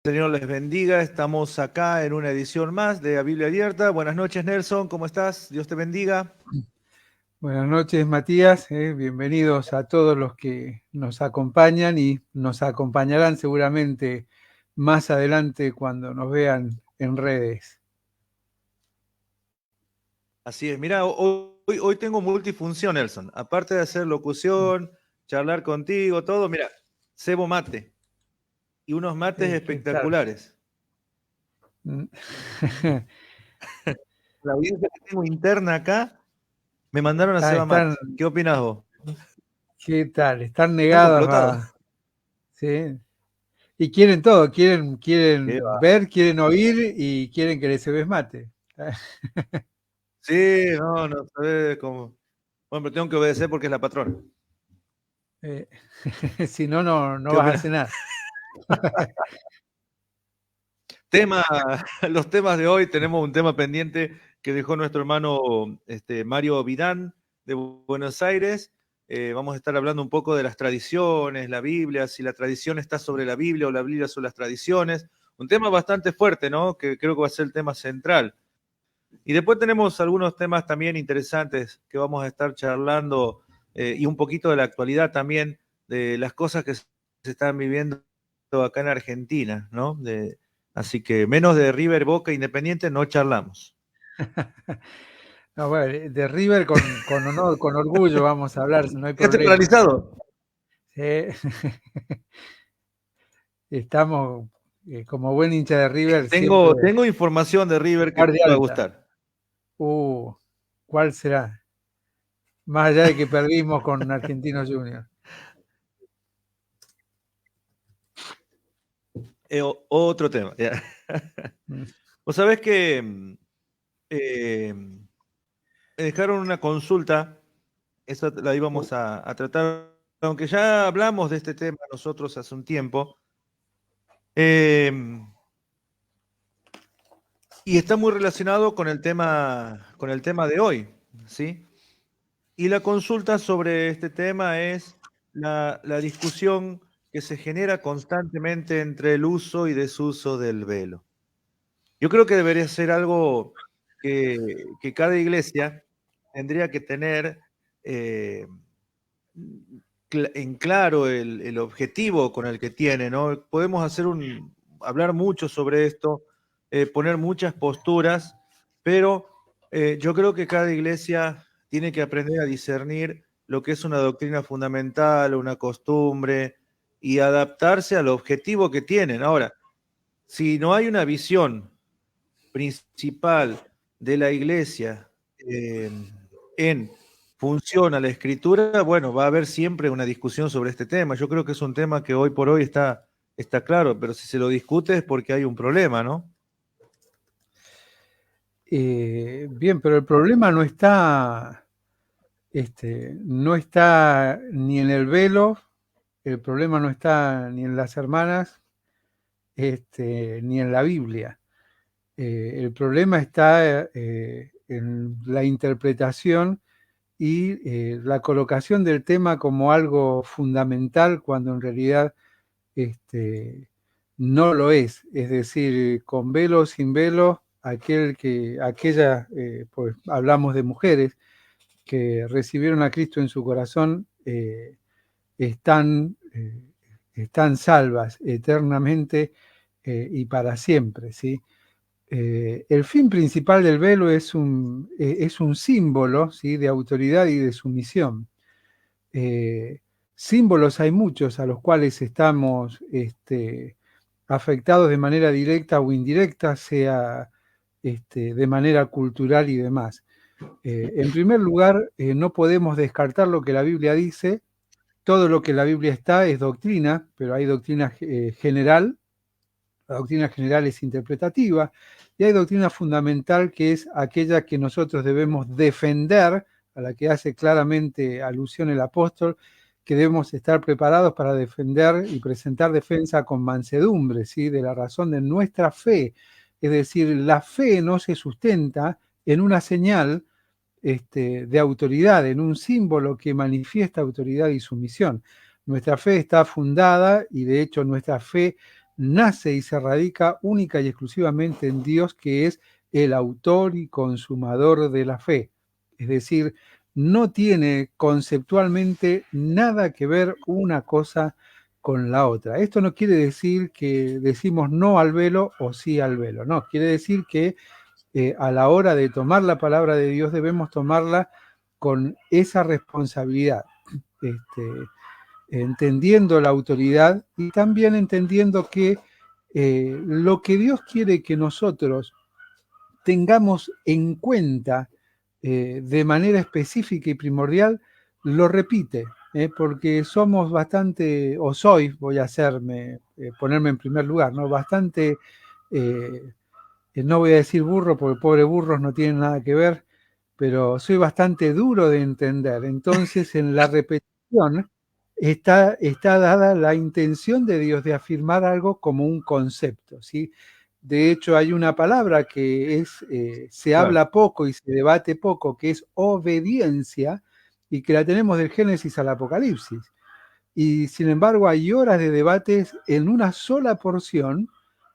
Señor les bendiga. Estamos acá en una edición más de La Biblia Abierta. Buenas noches, Nelson. ¿Cómo estás? Dios te bendiga. Buenas noches, Matías. Bienvenidos a todos los que nos acompañan y nos acompañarán seguramente más adelante cuando nos vean en redes. Así es. Mira, hoy tengo multifunción, Nelson. Aparte de hacer locución, charlar contigo, todo, mira, cebo mate y unos mates ¿Qué tal? espectaculares. La audiencia que tengo interna acá me mandaron a ceba Están, mate. ¿Qué opinas vos? ¿qué tal? Están Están negados complotados. a... ¿Sí? Y quieren todo, quieren, Qué quieren va. ver, quieren oír y quieren que les se les mate. Sí, no sabés cómo. Bueno, pero tengo que obedecer porque es la patrona. Eh, si no, no ¿Qué vas a opinas? cenar. Tema, los temas de hoy, tenemos un tema pendiente que dejó nuestro hermano Mario Vidán de Buenos Aires. Vamos a estar hablando un poco de las tradiciones, la Biblia, si la tradición está sobre la Biblia o la Biblia sobre las tradiciones. Un tema bastante fuerte, ¿no? Que creo que va a ser el tema central. Y después tenemos algunos temas también interesantes que vamos a estar charlando y un poquito de la actualidad también, de las cosas que se están viviendo acá en Argentina, ¿no? Así que menos de River, Boca, Independiente no charlamos. No, bueno, de River con honor, con orgullo vamos a hablar, no hay Quédate problema. paralizado. Sí. Estamos, como buen hincha de River, siempre Tengo información de River que te guardia va a alta. gustar. Uh, ¿Cuál será? Más allá de que perdimos con Argentinos Juniors. Otro tema. Ya. Mm. Vos sabés que me dejaron una consulta. Esa la Uh, íbamos a tratar, aunque ya hablamos de este tema nosotros hace un tiempo, eh, y está muy relacionado con el tema de hoy, ¿sí? Y la consulta sobre este tema es la discusión que se genera constantemente entre el uso y desuso del velo. Yo creo que debería ser algo que cada iglesia tendría que tener eh, en claro el objetivo con el que tiene, ¿no? Podemos hablar mucho sobre esto, poner muchas posturas, pero yo creo que cada iglesia tiene que aprender a discernir lo que es una doctrina fundamental, una costumbre, y adaptarse al objetivo que tienen. Ahora, si no hay una visión principal de la iglesia eh, en función a la escritura, bueno, va a haber siempre una discusión sobre este tema. Yo creo que es un tema que hoy por hoy está claro, pero si se lo discute es porque hay un problema, ¿no? Bien, pero el problema no está ni en el velo, el problema no está ni en las hermanas, ni en la Biblia. El problema está en la interpretación y la colocación del tema como algo fundamental cuando en realidad no lo es. Es decir, con velo o sin velo, pues hablamos de mujeres que recibieron a Cristo en su corazón, están, están salvas eternamente y para siempre, ¿sí? El fin principal del velo es un símbolo, ¿sí?, de autoridad y de sumisión. Eh, Símbolos hay muchos a los cuales estamos afectados de manera directa o indirecta, sea de manera cultural y demás. En primer lugar, no podemos descartar lo que la Biblia dice. Todo lo que en la Biblia está es doctrina, pero hay doctrina general. La doctrina general es interpretativa y hay doctrina fundamental que es aquella que nosotros debemos defender, a la que hace claramente alusión el apóstol, que debemos estar preparados para defender y presentar defensa con mansedumbre, ¿sí?, de la razón de nuestra fe. Es decir, la fe no se sustenta en una señal de autoridad, en un símbolo que manifiesta autoridad y sumisión. Nuestra fe está fundada y de hecho nuestra fe nace y se radica única y exclusivamente en Dios, que es el autor y consumador de la fe. Es decir, no tiene conceptualmente nada que ver una cosa con la otra. Esto no quiere decir que decimos no al velo o sí al velo, no, quiere decir que a la hora de tomar la palabra de Dios debemos tomarla con esa responsabilidad, entendiendo la autoridad y también entendiendo que lo que Dios quiere que nosotros tengamos en cuenta de manera específica y primordial, lo repite, porque somos bastante, o soy, voy a hacerme, ponerme en primer lugar, ¿no? Bastante, no voy a decir burro, porque pobres burros no tienen nada que ver, pero soy bastante duro de entender. Entonces, en la repetición está dada la intención de Dios de afirmar algo como un concepto, ¿sí? De hecho, hay una palabra que se Claro. habla poco y se debate poco, que es obediencia, y que la tenemos del Génesis al Apocalipsis. Y sin embargo, hay horas de debates en una sola porción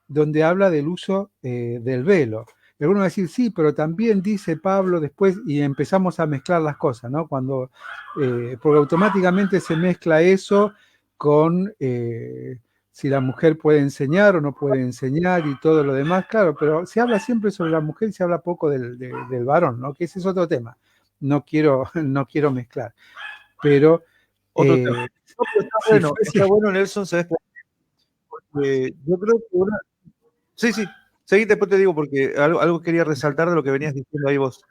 donde habla del uso del velo. Y algunos van a decir, sí, pero también dice Pablo después, y empezamos a mezclar las cosas, ¿no? Porque automáticamente se mezcla eso con si la mujer puede enseñar o no puede enseñar y todo lo demás, claro, pero se habla siempre sobre la mujer y se habla poco del varón, ¿no? Que ese es otro tema. No quiero mezclar. Pero Otro tema. No, pero si fuese está bueno, Nelson, ¿sabes por qué? Porque yo creo que una... Sí, sí, seguí, después te digo, porque algo quería resaltar de lo que venías diciendo ahí vos.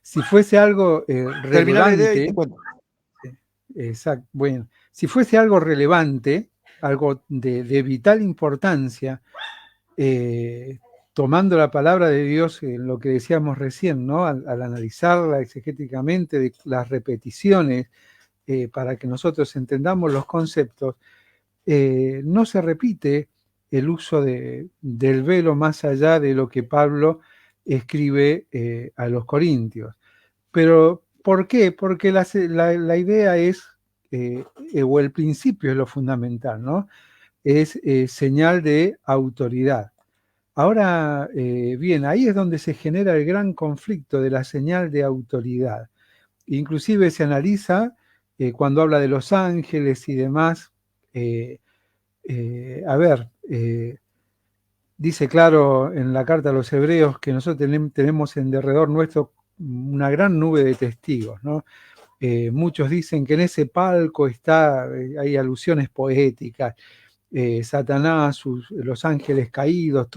Si fuese algo Terminá la idea y te relevante, cuento. exacto, bueno, si fuese algo relevante, algo de vital importancia, eh, tomando la palabra de Dios en lo que decíamos recién, ¿no? Al analizarla exegéticamente, de las repeticiones, para que nosotros entendamos los conceptos, no se repite el uso del velo más allá de lo que Pablo escribe a los Corintios. Pero, ¿por qué? Porque la idea es, o el principio es lo fundamental, ¿no? Es señal de autoridad. Ahora, bien, ahí es donde se genera el gran conflicto de la señal de autoridad. Inclusive se analiza cuando habla de los ángeles y demás. eh, a ver, dice claro en la carta a los hebreos que nosotros tenemos en derredor nuestro una gran nube de testigos, ¿no? Muchos dicen que en ese palco hay alusiones poéticas, Satanás, los ángeles caídos,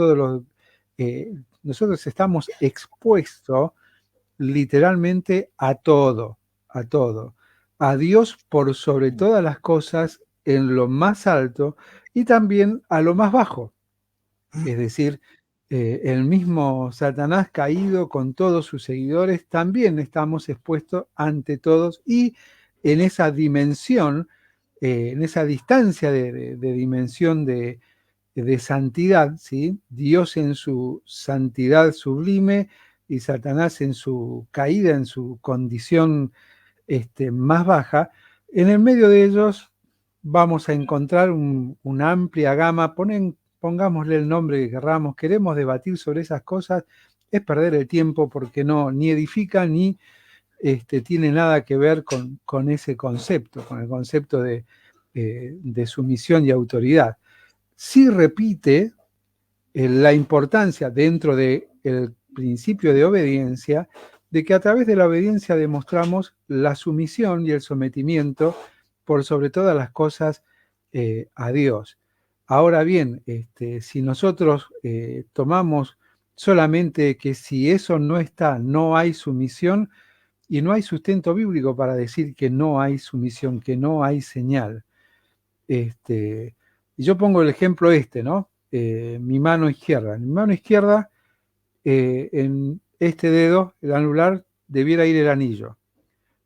nosotros estamos expuestos literalmente a todo, a Dios por sobre todas las cosas en lo más alto y también a lo más bajo. Es decir, el mismo Satanás caído con todos sus seguidores, también estamos expuestos ante todos y en esa dimensión, en esa distancia de dimensión de santidad, ¿sí? Dios en su santidad sublime y Satanás en su caída, en su condición más baja, en el medio de ellos vamos a encontrar una amplia gama, pongámosle el nombre que querramos, queremos debatir sobre esas cosas, es perder el tiempo porque no, ni edifica ni tiene nada que ver con ese concepto, con el concepto de sumisión y autoridad. Sí repite la importancia dentro del principio de obediencia, de que a través de la obediencia demostramos la sumisión y el sometimiento por sobre todas las cosas a Dios. Ahora bien, si nosotros tomamos solamente que si eso no está, no hay sumisión, y no hay sustento bíblico para decir que no hay sumisión, que no hay señal. Y yo pongo el ejemplo ¿no? Mi mano izquierda. En mi mano izquierda, en este dedo, el anular, debiera ir el anillo.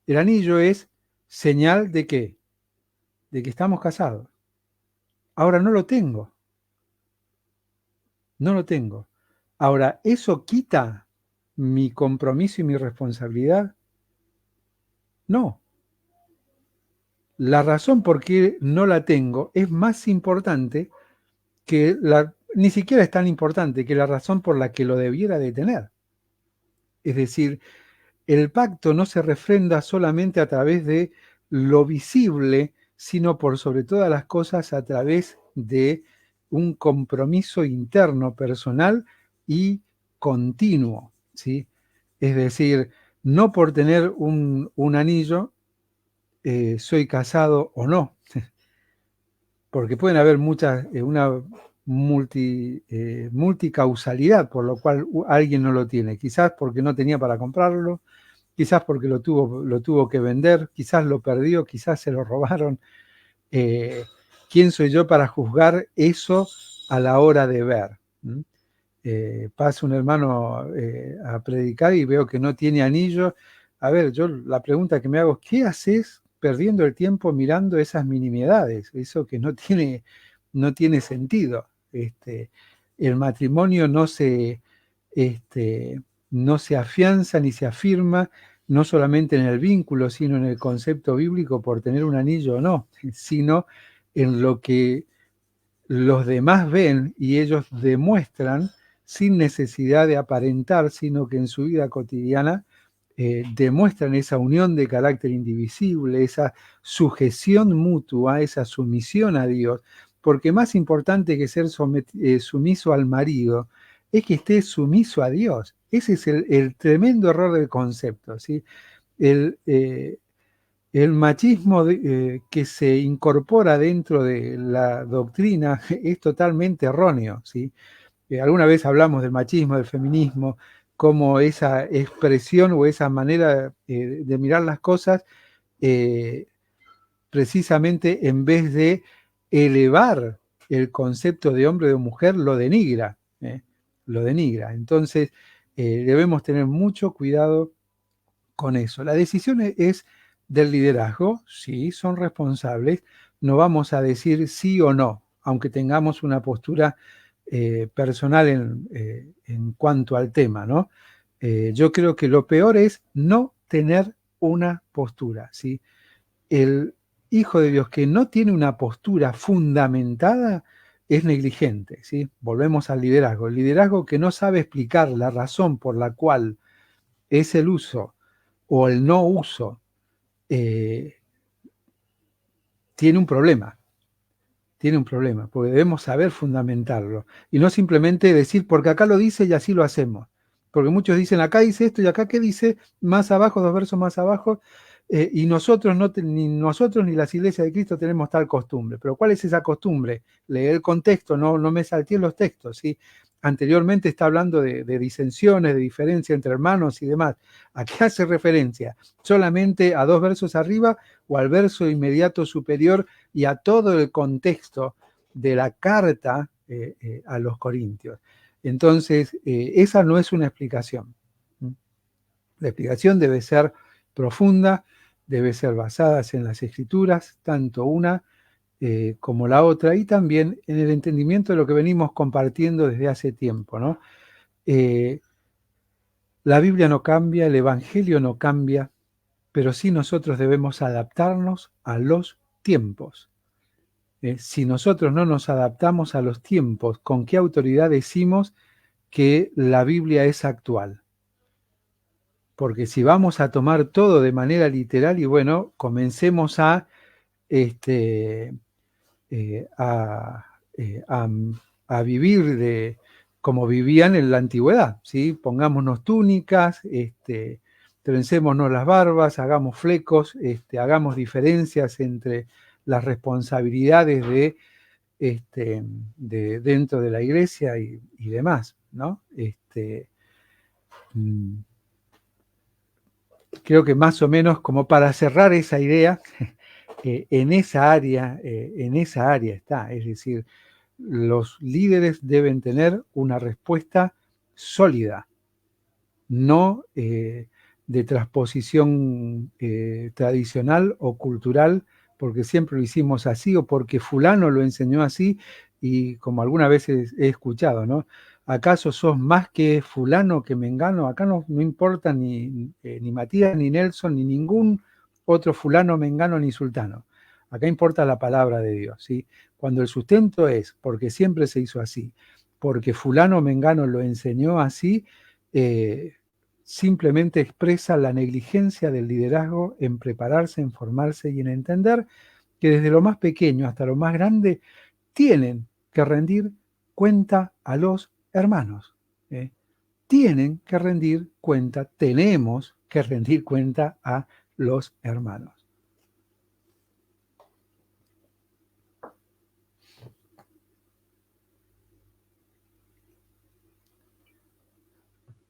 El anillo es señal de qué? De que estamos casados. Ahora no lo tengo. No lo tengo. Ahora, ¿eso quita mi compromiso y mi responsabilidad? No. la razón por qué no la tengo es más importante que ni siquiera es tan importante que la razón por la que lo debiera de tener. Es decir, el pacto no se refrenda solamente a través de lo visible, sino por sobre todas las cosas a través de un compromiso interno, personal y continuo, ¿sí? Es decir, no por tener un anillo soy casado o no, porque pueden haber una multicausalidad por lo cual alguien no lo tiene, quizás porque no tenía para comprarlo, quizás porque lo tuvo que vender, quizás lo perdió, quizás se lo robaron. ¿Quién soy yo para juzgar eso a la hora de ver? Pasa un hermano a predicar y veo que no tiene anillo. A ver, yo la pregunta que me hago es, ¿qué haces perdiendo el tiempo mirando esas minimidades? Eso que no tiene sentido. El matrimonio no se afianza ni se afirma, no solamente en el vínculo, sino en el concepto bíblico por tener un anillo o no, sino en lo que los demás ven y ellos demuestran sin necesidad de aparentar, sino que en su vida cotidiana demuestran esa unión de carácter indivisible, esa sujeción mutua, esa sumisión a Dios, porque más importante que ser sumiso al marido es que esté sumiso a Dios. Ese es el tremendo error del concepto, ¿sí? El machismo que se incorpora dentro de la doctrina es totalmente erróneo, ¿sí? Alguna vez hablamos del machismo, del feminismo, como esa expresión o esa manera de mirar las cosas, precisamente en vez de elevar el concepto de hombre o de mujer, lo denigra. Lo denigra. Entonces, debemos tener mucho cuidado con eso. La decisión es del liderazgo, sí, son responsables, no vamos a decir sí o no, aunque tengamos una postura personal en cuanto al tema, ¿no? Yo creo que lo peor es no tener una postura, ¿sí? El hijo de Dios que no tiene una postura fundamentada es negligente, ¿sí? Volvemos al liderazgo. El liderazgo que no sabe explicar la razón por la cual es el uso o el no uso, tiene un problema, porque debemos saber fundamentarlo y no simplemente decir, porque acá lo dice y así lo hacemos. Porque muchos dicen, acá dice esto y acá qué dice, más abajo, 2 versos más abajo, y nosotros, ni nosotros ni las iglesias de Cristo tenemos tal costumbre. Pero ¿cuál es esa costumbre? Leer el contexto, no me salté los textos, ¿sí? Anteriormente está hablando de disensiones, de diferencia entre hermanos y demás. ¿A qué hace referencia? ¿Solamente a 2 versos arriba o al verso inmediato superior y a todo el contexto de la carta a los Corintios? Entonces, esa no es una explicación. La explicación debe ser profunda, debe ser basada en las Escrituras, tanto una como la otra, y también en el entendimiento de lo que venimos compartiendo desde hace tiempo, ¿no? La Biblia no cambia, el Evangelio no cambia, pero sí nosotros debemos adaptarnos a los tiempos. Si nosotros no nos adaptamos a los tiempos, ¿con qué autoridad decimos que la Biblia es actual? Porque si vamos a tomar todo de manera literal, y bueno, comencemos a vivir como vivían en la antigüedad, ¿sí? Pongámonos túnicas, trencémonos las barbas, hagamos flecos, hagamos diferencias entre las responsabilidades de dentro de la iglesia y demás, ¿no? Creo que más o menos como para cerrar esa idea, en esa área está, es decir, los líderes deben tener una respuesta sólida, no de transposición tradicional o cultural, porque siempre lo hicimos así o porque fulano lo enseñó así, y como algunas veces he escuchado, ¿no? ¿Acaso sos más que fulano, que mengano? Acá no importa ni Matías, ni Nelson, ni ningún otro fulano, mengano, ni sultano. Acá importa la palabra de Dios, ¿sí? Cuando el sustento es porque siempre se hizo así, porque fulano o mengano lo enseñó así, simplemente expresa la negligencia del liderazgo en prepararse, en formarse y en entender que desde lo más pequeño hasta lo más grande tienen que rendir cuenta a los hermanos. Tienen que rendir cuenta, tenemos que rendir cuenta a los hermanos.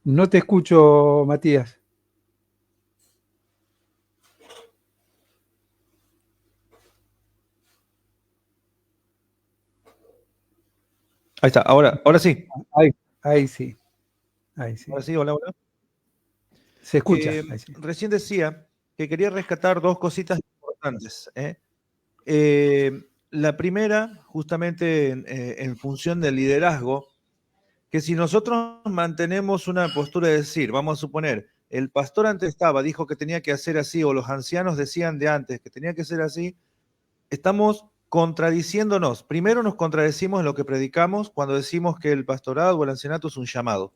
No te escucho, Matías. Ahí está, ahora sí. Ahí sí. Ahí sí. Ahora sí, hola, hola. Se escucha. Ahí sí. Recién decía que quería rescatar dos cositas importantes. La primera, justamente en función del liderazgo, que si nosotros mantenemos una postura de decir, vamos a suponer, el pastor antes dijo que tenía que hacer así, o los ancianos decían de antes que tenía que ser así, estamos contradiciéndonos. Primero nos contradecimos en lo que predicamos cuando decimos que el pastorado o el ancianato es un llamado,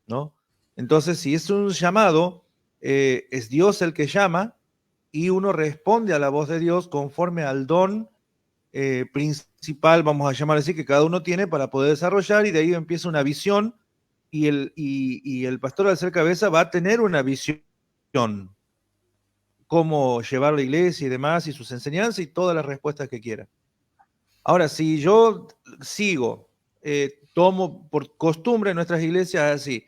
¿no? Entonces, si es un llamado, es Dios el que llama y uno responde a la voz de Dios conforme al don principal, vamos a llamar así, que cada uno tiene para poder desarrollar, y de ahí empieza una visión, y el pastor al ser cabeza va a tener una visión, cómo llevar la iglesia y demás, y sus enseñanzas y todas las respuestas que quiera. Ahora, si yo sigo, tomo por costumbre en nuestras iglesias así,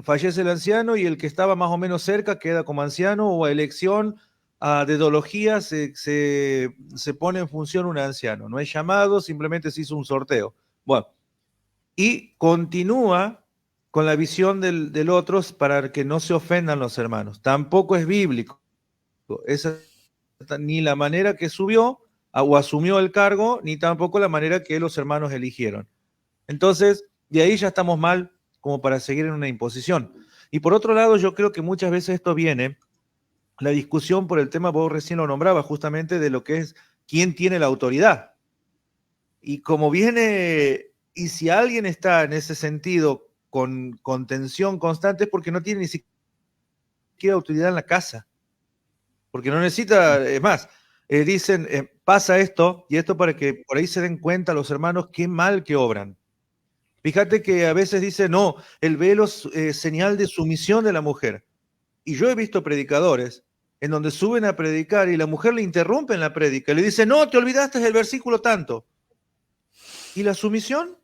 fallece el anciano y el que estaba más o menos cerca queda como anciano, o a elección a dedología se pone en función un anciano. No es llamado, simplemente se hizo un sorteo. Bueno, y continúa con la visión del otro para que no se ofendan los hermanos. Tampoco es bíblico. Esa ni la manera que subió o asumió el cargo, ni tampoco la manera que los hermanos eligieron. Entonces, de ahí ya estamos mal como para seguir en una imposición. Y por otro lado, yo creo que muchas veces esto viene, la discusión por el tema, vos recién lo nombrabas, justamente de lo que es quién tiene la autoridad. Y como viene, y si alguien está en ese sentido con tensión constante, es porque no tiene ni siquiera autoridad en la casa. Porque no necesita, es más, dicen, pasa esto, y esto para que por ahí se den cuenta los hermanos qué mal que obran. Fíjate que a veces dice, no, el velo es señal de sumisión de la mujer. Y yo he visto predicadores en donde suben a predicar y la mujer le interrumpe en la prédica y le dice, no, te olvidaste del versículo tanto. ¿Y la sumisión?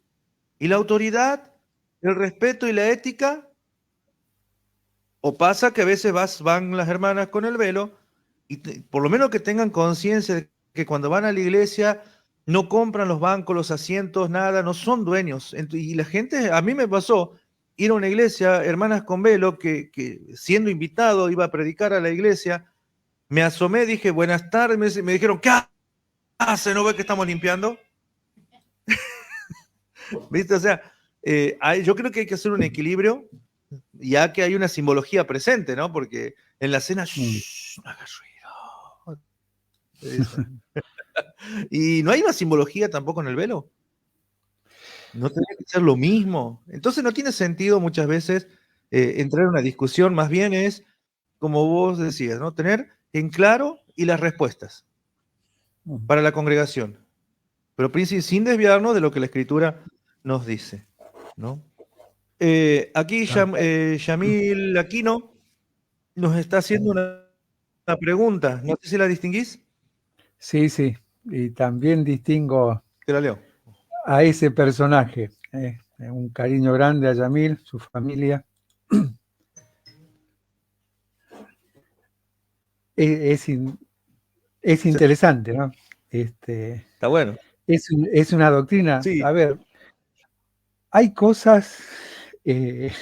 ¿Y la autoridad? ¿El respeto y la ética? O pasa que a veces van las hermanas con el velo y por lo menos que tengan conciencia de que cuando van a la iglesia no compran los bancos, los asientos, nada, no son dueños. Y la gente, a mí me pasó ir a una iglesia, hermanas con velo, que siendo invitado iba a predicar a la iglesia, me asomé, dije, buenas tardes, me dijeron, ¿qué hace? ¿No ve que estamos limpiando? ¿Viste? O sea, yo creo que hay que hacer un equilibrio, ya que hay una simbología presente, ¿no? Porque en la cena, shh, no hagas ruido. Y no hay una simbología tampoco en el velo. No tendría que ser lo mismo. Entonces no tiene sentido muchas veces entrar en una discusión, más bien es, como vos decías, ¿no? Tener en claro y las respuestas para la congregación, pero sin desviarnos de lo que la Escritura nos dice, ¿no? Aquí Yamil Aquino nos está haciendo una pregunta, no sé si la distinguís. Sí, sí, y también distingo Te la leo. a ese personaje. Un cariño grande a Yamil, su familia. Es interesante, ¿no? Está bueno. Es una doctrina. Sí. A ver, hay cosas que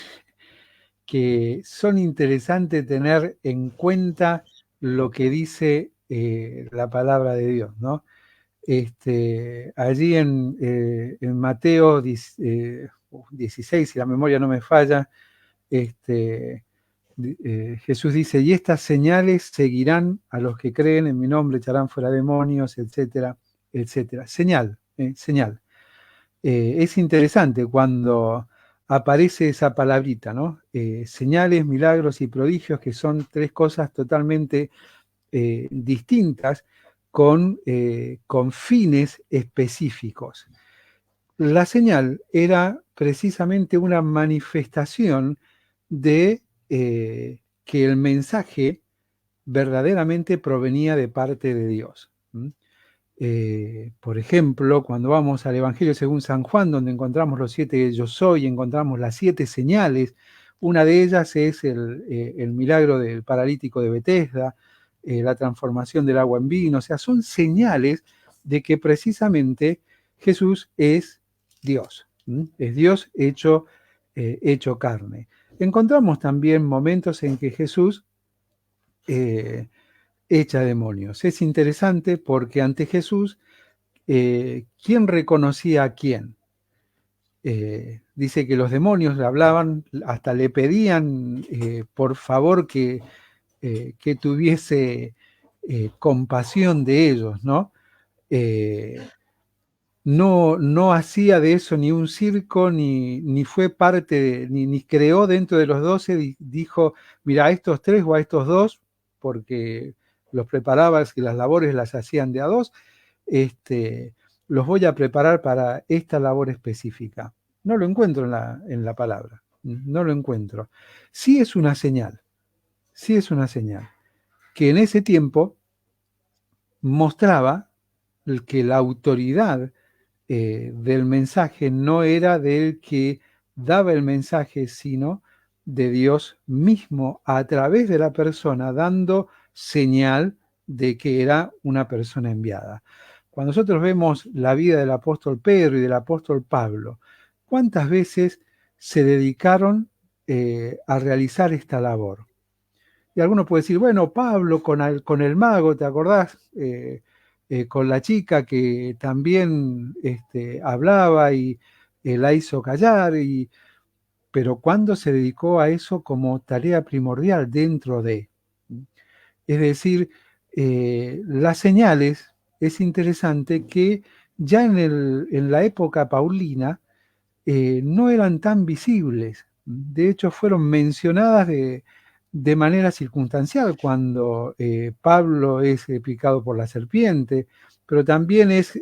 son interesantes tener en cuenta lo que dice la palabra de Dios, ¿no? Allí en Mateo 16, si la memoria no me falla, Jesús dice, y estas señales seguirán a los que creen en mi nombre, echarán fuera demonios, etcétera, etcétera. Señal, señal. Es interesante cuando aparece esa palabrita, ¿no? Señales, milagros y prodigios, que son tres cosas totalmente distintas con fines específicos. La señal era precisamente una manifestación de que el mensaje verdaderamente provenía de parte de Dios. Por ejemplo, cuando vamos al Evangelio según San Juan, donde encontramos los 7 yo soy, encontramos las 7 señales. Una de ellas es el milagro del paralítico de Betesda, la transformación del agua en vino. O sea, son señales de que precisamente Jesús es Dios. Es Dios hecho carne. Encontramos también momentos en que Jesús echa demonios. Es interesante porque ante Jesús, ¿quién reconocía a quién? Dice que los demonios le hablaban, hasta le pedían por favor que tuviese compasión de ellos, ¿no? No hacía de eso ni un circo, ni fue parte, ni creó dentro de los 12, dijo, mira, a estos 3 o a estos 2, porque los preparaba, y las labores las hacían de a 2, los voy a preparar para esta labor específica. No lo encuentro en la palabra, no lo encuentro. Sí es una señal, que en ese tiempo mostraba que la autoridad del mensaje no era del que daba el mensaje, sino de Dios mismo a través de la persona, dando señal de que era una persona enviada. Cuando nosotros vemos la vida del apóstol Pedro y del apóstol Pablo, ¿cuántas veces se dedicaron a realizar esta labor? Y alguno puede decir, bueno, Pablo con el mago, ¿te acordás? Con la chica que también hablaba y la hizo callar, pero ¿cuándo se dedicó a eso como tarea primordial dentro de? Es decir, las señales, es interesante que ya en la época paulina no eran tan visibles. De hecho, fueron mencionadas de manera circunstancial cuando Pablo es picado por la serpiente, pero también es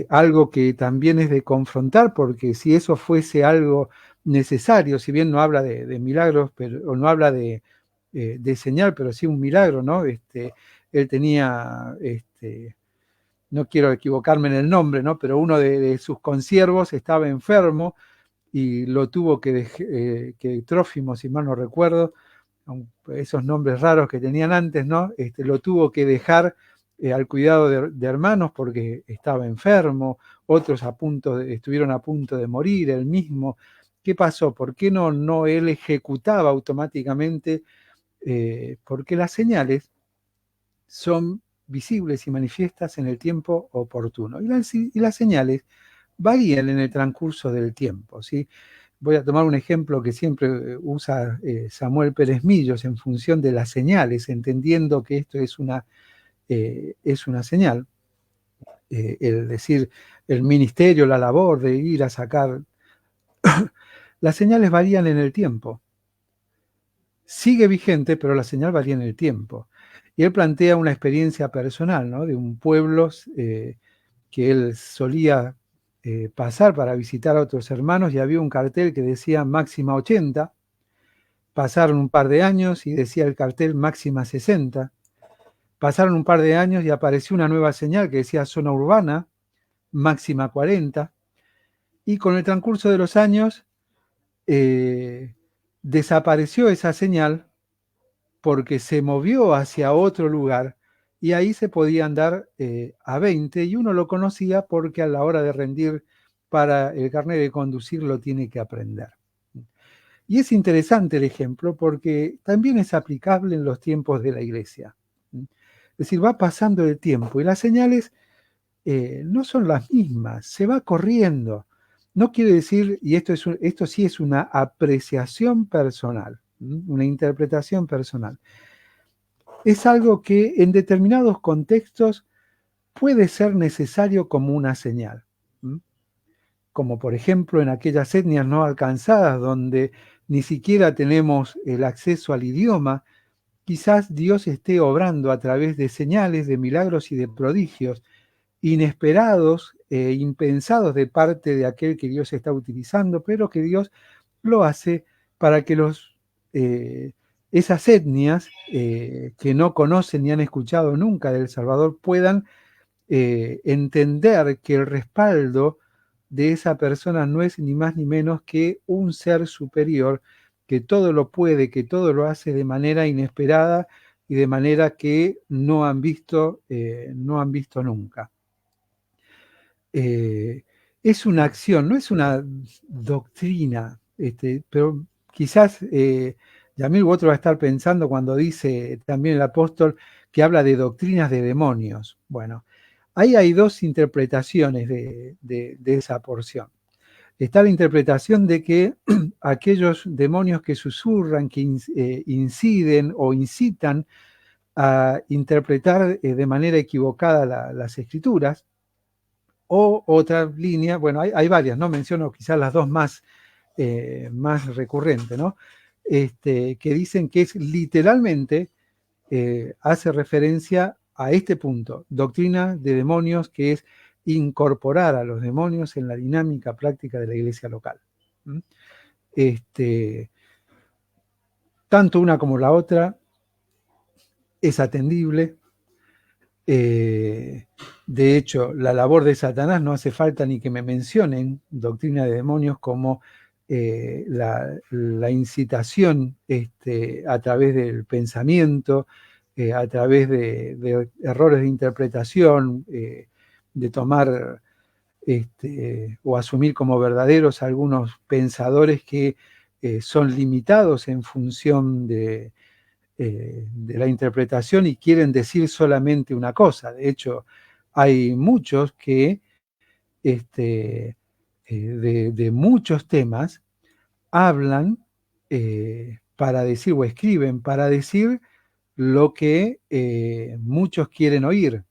algo que también es de confrontar, porque si eso fuese algo necesario, si bien no habla de milagros, pero, o no habla de señal, pero sí un milagro, ¿no? Él tenía, no quiero equivocarme en el nombre, ¿no? Pero uno de sus consiervos estaba enfermo y lo tuvo que Trófimo, si mal no recuerdo, esos nombres raros que tenían antes, ¿no? Lo tuvo que dejar al cuidado de hermanos porque estaba enfermo, otros estuvieron a punto de morir, él mismo. ¿Qué pasó? ¿Por qué no él ejecutaba automáticamente? Porque las señales son visibles y manifiestas en el tiempo oportuno. Y las señales varían en el transcurso del tiempo, ¿sí? Voy a tomar un ejemplo que siempre usa Samuel Pérez Millos en función de las señales, entendiendo que esto es una señal. El decir, el ministerio, la labor de ir a sacar... Las señales varían en el tiempo. Sigue vigente, pero la señal varía en el tiempo. Y él plantea una experiencia personal, ¿no? De un pueblo que él solía pasar para visitar a otros hermanos y había un cartel que decía máxima 80. Pasaron un par de años y decía el cartel máxima 60. Pasaron un par de años y apareció una nueva señal que decía zona urbana, máxima 40. Y con el transcurso de los años desapareció esa señal porque se movió hacia otro lugar y ahí se podía andar a 20 y uno lo conocía porque a la hora de rendir para el carnet de conducir lo tiene que aprender. Y es interesante el ejemplo porque también es aplicable en los tiempos de la iglesia. Es decir, va pasando el tiempo y las señales no son las mismas, se va corriendo. no quiere decir, y esto sí es una apreciación personal, una interpretación personal. Es algo que en determinados contextos puede ser necesario como una señal. Como por ejemplo en aquellas etnias no alcanzadas donde ni siquiera tenemos el acceso al idioma, quizás Dios esté obrando a través de señales, de milagros y de prodigios inesperados e impensados de parte de aquel que Dios está utilizando, pero que Dios lo hace para que esas etnias que no conocen ni han escuchado nunca del Salvador puedan entender que el respaldo de esa persona no es ni más ni menos que un ser superior que todo lo puede, que todo lo hace de manera inesperada y de manera que no han visto nunca. Es una acción, no es una doctrina, pero quizás Yamil u otro va a estar pensando cuando dice también el apóstol que habla de doctrinas de demonios. Bueno, ahí hay dos interpretaciones de esa porción. Está la interpretación de que aquellos demonios que susurran, que inciden o incitan a interpretar de manera equivocada las escrituras, o otra línea, bueno, hay varias, ¿no? Menciono quizás las dos más recurrentes, ¿no? Que dicen que es literalmente, hace referencia a este punto, doctrina de demonios, que es incorporar a los demonios en la dinámica práctica de la iglesia local. Tanto una como la otra es atendible. De hecho, la labor de Satanás no hace falta ni que me mencionen doctrina de demonios como la incitación a través del pensamiento, a través de errores de interpretación, de tomar o asumir como verdaderos algunos pensadores que son limitados en función de la interpretación y quieren decir solamente una cosa. De hecho, hay muchos que de muchos temas hablan para decir o escriben para decir lo que muchos quieren oír,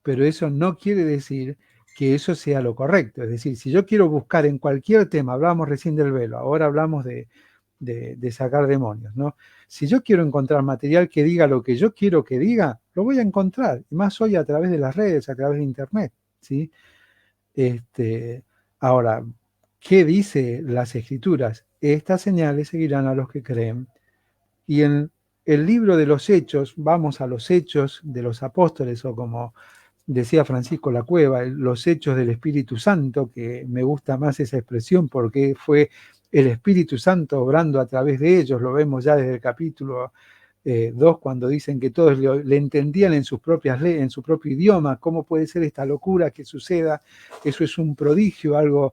pero eso no quiere decir que eso sea lo correcto. Es decir, si yo quiero buscar en cualquier tema, hablábamos recién del velo, ahora hablamos de sacar demonios, ¿no? Si yo quiero encontrar material que diga lo que yo quiero que diga, lo voy a encontrar, y más hoy a través de las redes, a través de internet, ¿sí? Ahora, ¿qué dice las escrituras? Estas señales seguirán a los que creen. Y en el libro de los Hechos, vamos a los Hechos de los Apóstoles, o como decía Francisco La Cueva, los Hechos del Espíritu Santo, que me gusta más esa expresión porque fue el Espíritu Santo obrando a través de ellos. Lo vemos ya desde el capítulo 2, cuando dicen que todos le entendían en sus propias leyes, en su propio idioma. ¿Cómo puede ser esta locura que suceda? Eso es un prodigio, algo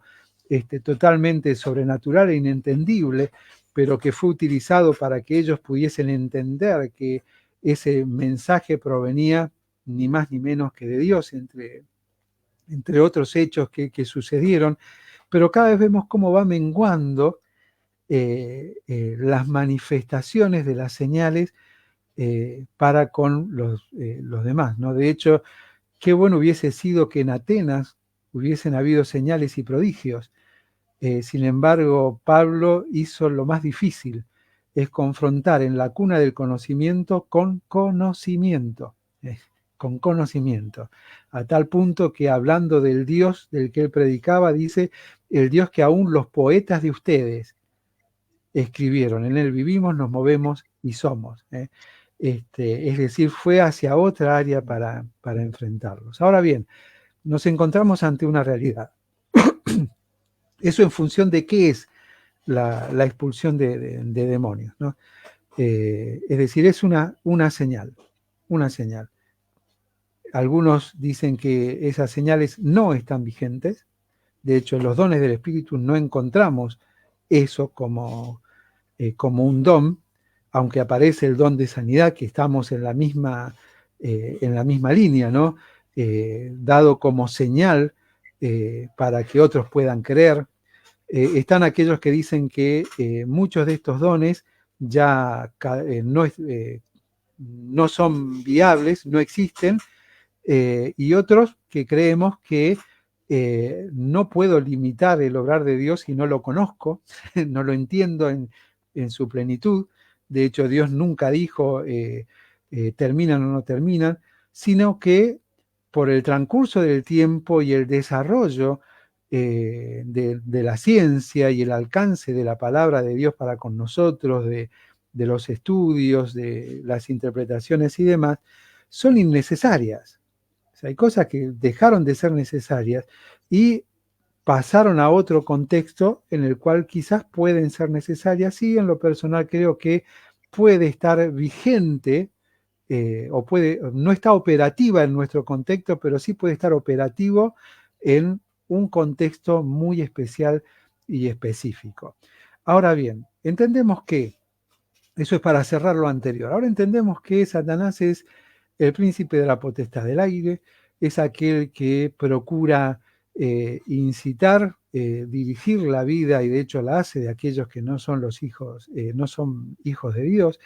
totalmente sobrenatural e inentendible, pero que fue utilizado para que ellos pudiesen entender que ese mensaje provenía ni más ni menos que de Dios, entre otros hechos que sucedieron. Pero cada vez vemos cómo va menguando las manifestaciones de las señales para con los demás, ¿no? De hecho, qué bueno hubiese sido que en Atenas hubiesen habido señales y prodigios. Sin embargo, Pablo hizo lo más difícil, es confrontar en la cuna del conocimiento con conocimiento, a tal punto que hablando del Dios del que él predicaba, dice, el Dios que aún los poetas de ustedes escribieron, en él vivimos, nos movemos y somos. Es decir, fue hacia otra área para enfrentarlos. Ahora bien, nos encontramos ante una realidad. Eso en función de qué es la expulsión de demonios, ¿no? Es decir, es una señal, una señal. Algunos dicen que esas señales no están vigentes. De hecho, en los dones del Espíritu no encontramos eso como un don, aunque aparece el don de sanidad, que estamos en la misma línea, ¿no? Dado como señal para que otros puedan creer. Están aquellos que dicen que muchos de estos dones ya no son viables, no existen, y otros que creemos que no puedo limitar el obrar de Dios si no lo conozco, no lo entiendo en su plenitud. De hecho, Dios nunca dijo terminan o no terminan, sino que por el transcurso del tiempo y el desarrollo de la ciencia y el alcance de la palabra de Dios para con nosotros, de los estudios, de las interpretaciones y demás, son innecesarias. O sea, hay cosas que dejaron de ser necesarias y pasaron a otro contexto en el cual quizás pueden ser necesarias, y en lo personal creo que puede estar vigente o no está operativa en nuestro contexto, pero sí puede estar operativo en un contexto muy especial y específico. Ahora bien, entendemos que, eso es para cerrar lo anterior, ahora entendemos que Satanás es el príncipe de la potestad del aire, es aquel que procura incitar, dirigir la vida, y de hecho la hace de aquellos que no son no son hijos de Dios.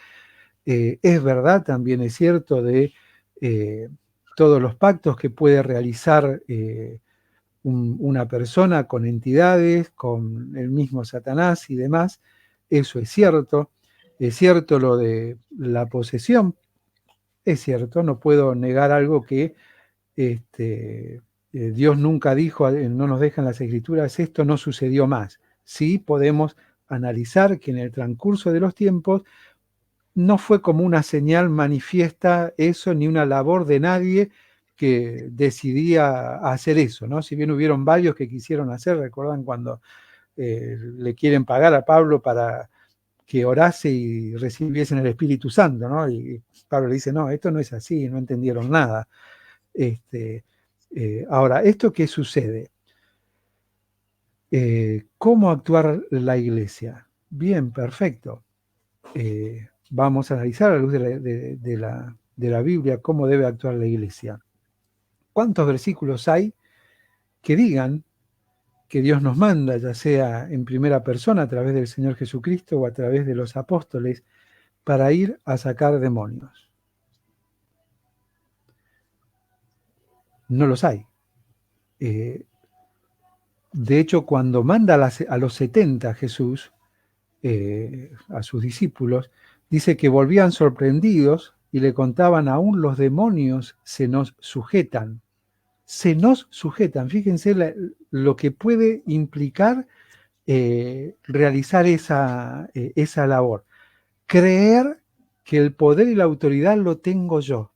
Es verdad, también es cierto de todos los pactos que puede realizar una persona con entidades, con el mismo Satanás y demás. Eso es cierto. Es cierto lo de la posesión. Es cierto, no puedo negar algo que Dios nunca dijo, no nos dejan las escrituras, esto no sucedió más. Sí podemos analizar que en el transcurso de los tiempos no fue como una señal manifiesta eso, ni una labor de nadie que decidía hacer eso, ¿no? Si bien hubieron varios que quisieron hacer, recuerdan cuando le quieren pagar a Pablo para que orase y recibiesen el Espíritu Santo, ¿no? Y Pablo le dice, no, esto no es así, no entendieron nada. Ahora, ¿esto qué sucede? ¿Cómo actuar la iglesia? Bien, perfecto. Vamos a analizar a la luz de la Biblia cómo debe actuar la iglesia. ¿Cuántos versículos hay que digan que Dios nos manda, ya sea en primera persona a través del Señor Jesucristo o a través de los apóstoles, para ir a sacar demonios? No los hay. De hecho, cuando manda a los 70 Jesús, a sus discípulos, dice que volvían sorprendidos y le contaban, aún los demonios se nos sujetan. Se nos sujetan. Fíjense lo que puede implicar realizar esa labor. Creer que el poder y la autoridad lo tengo yo.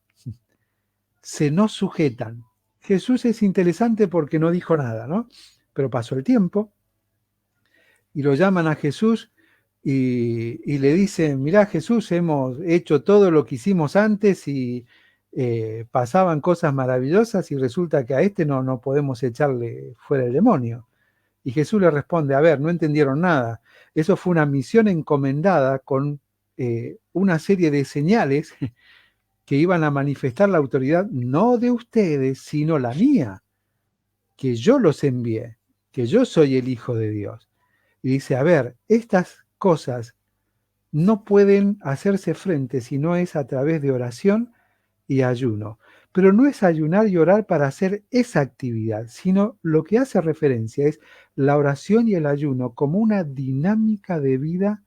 Se nos sujetan. Jesús es interesante porque no dijo nada, ¿no? Pero pasó el tiempo y lo llaman a Jesús y le dicen, mirá Jesús, hemos hecho todo lo que hicimos antes y pasaban cosas maravillosas, y resulta que a este no podemos echarle fuera el demonio. Y Jesús le responde, a ver, no entendieron nada. Eso fue una misión encomendada con una serie de señales que iban a manifestar la autoridad no de ustedes, sino la mía, que yo los envié, que yo soy el Hijo de Dios. Y dice, a ver, estas cosas no pueden hacerse frente si no es a través de oración y ayuno. Pero no es ayunar y orar para hacer esa actividad, sino lo que hace referencia es la oración y el ayuno como una dinámica de vida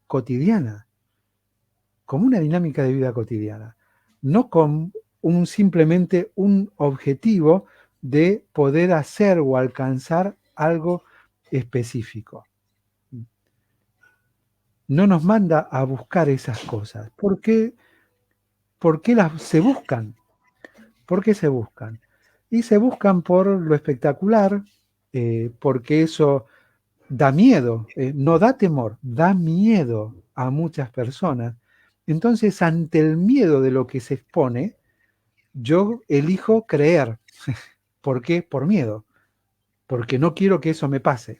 cotidiana. Como una dinámica de vida cotidiana. No con simplemente un objetivo de poder hacer o alcanzar algo específico. No nos manda a buscar esas cosas. ¿Por qué se buscan? ¿Por qué se buscan? Y se buscan por lo espectacular, porque eso da miedo, no da temor, da miedo a muchas personas. Entonces, ante el miedo de lo que se expone, yo elijo creer. ¿Por qué? Por miedo. Porque no quiero que eso me pase.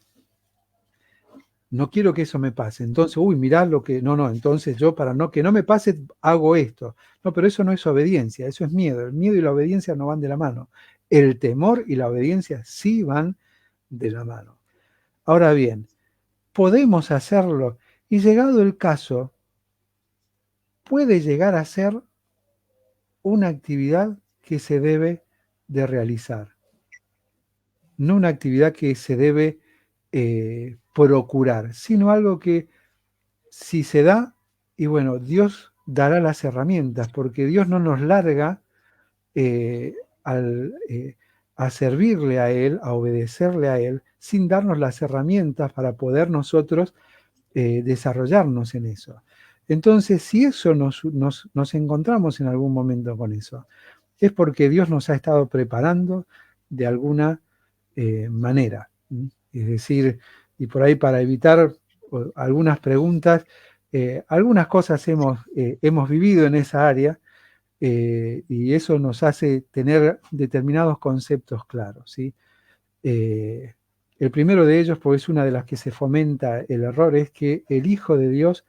No quiero que eso me pase. Entonces, mirá lo que... No, entonces yo para que no me pase, hago esto. No, pero eso no es obediencia, eso es miedo. El miedo y la obediencia no van de la mano. El temor y la obediencia sí van de la mano. Ahora bien, podemos hacerlo y llegado el caso, puede llegar a ser una actividad que se debe de realizar, no una actividad que se debe procurar, sino algo que si se da, y bueno, Dios dará las herramientas, porque Dios no nos larga eh, al, a servirle a Él, a obedecerle a Él, sin darnos las herramientas para poder nosotros desarrollarnos en eso. Entonces, si eso nos encontramos en algún momento con eso, es porque Dios nos ha estado preparando de alguna manera. Es decir, y por ahí para evitar algunas preguntas, algunas cosas hemos vivido en esa área y eso nos hace tener determinados conceptos claros, ¿sí? El primero de ellos, porque es una de las que se fomenta el error, es que el Hijo de Dios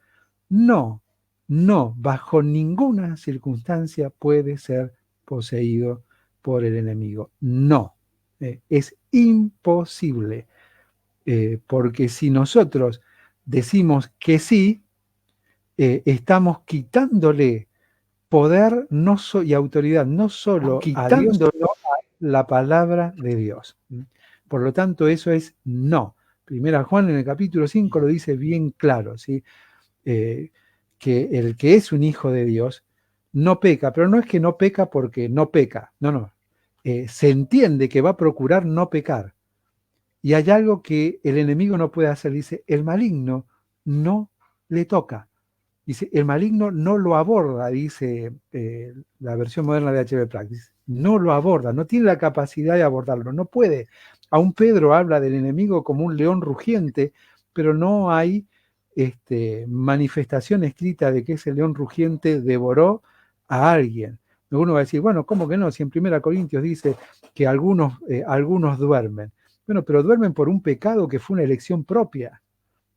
no, bajo ninguna circunstancia puede ser poseído por el enemigo. No, es imposible, porque si nosotros decimos que sí, estamos quitándole poder y autoridad no solo a Dios, sino a la palabra de Dios. Por lo tanto, eso es no. Primera Juan en el capítulo 5 lo dice bien claro, ¿sí? Que el que es un hijo de Dios no peca, pero no es que no peca porque no peca, no. Se entiende que va a procurar no pecar. Y hay algo que el enemigo no puede hacer, dice, el maligno no le toca. Dice, el maligno no lo aborda, dice la versión moderna de H.B. Practice. No lo aborda, no tiene la capacidad de abordarlo, no puede. Aún Pedro habla del enemigo como un león rugiente, pero no hay manifestación escrita de que ese león rugiente devoró a alguien. Uno va a decir, bueno, ¿cómo que no? Si en 1 Corintios dice que algunos duermen. Bueno, pero duermen por un pecado que fue una elección propia.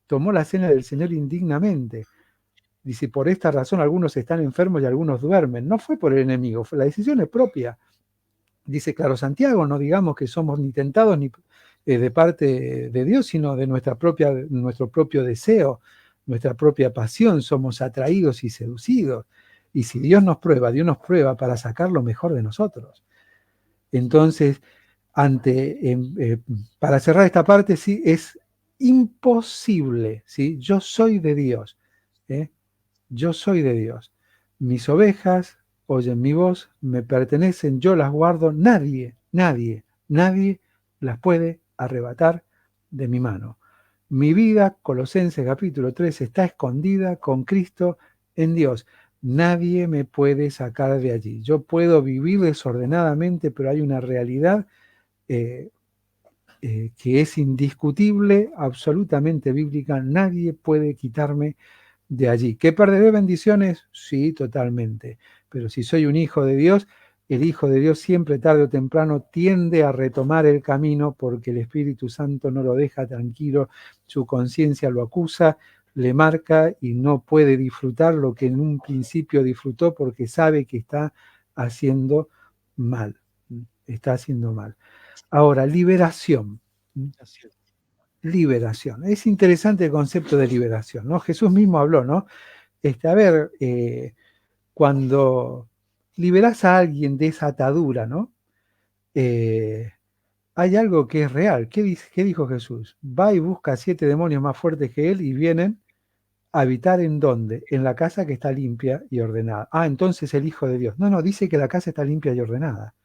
Tomó la cena del Señor indignamente. Dice, por esta razón algunos están enfermos y algunos duermen. No fue por el enemigo, la decisión es propia. Dice, claro, Santiago, no digamos que somos ni tentados ni de parte de Dios, sino de nuestro propio deseo, nuestra propia pasión. Somos atraídos y seducidos. Y si Dios nos prueba para sacar lo mejor de nosotros. Entonces, para cerrar esta parte, sí, es imposible, ¿sí? Yo soy de Dios, ¿eh? Yo soy de Dios. Mis ovejas oyen mi voz, me pertenecen, yo las guardo, nadie las puede arrebatar de mi mano. Mi vida, Colosenses capítulo 3, está escondida con Cristo en Dios. Nadie me puede sacar de allí. Yo puedo vivir desordenadamente, pero hay una realidad que es indiscutible, absolutamente bíblica. Nadie puede quitarme de allí. ¿Que perderé bendiciones? Sí, totalmente. Pero si soy un hijo de Dios, el Hijo de Dios siempre, tarde o temprano, tiende a retomar el camino porque el Espíritu Santo no lo deja tranquilo, su conciencia lo acusa, le marca y no puede disfrutar lo que en un principio disfrutó porque sabe que está haciendo mal. Está haciendo mal. Ahora, liberación. Liberación. Es interesante el concepto de liberación, ¿no? Jesús mismo habló, ¿no? Cuando liberás a alguien de esa atadura, ¿no? Hay algo que es real. ¿Qué dijo Jesús? Va y busca 7 demonios más fuertes que él y vienen a habitar ¿en dónde? En la casa que está limpia y ordenada. Ah, entonces el Hijo de Dios. No, dice que la casa está limpia y ordenada.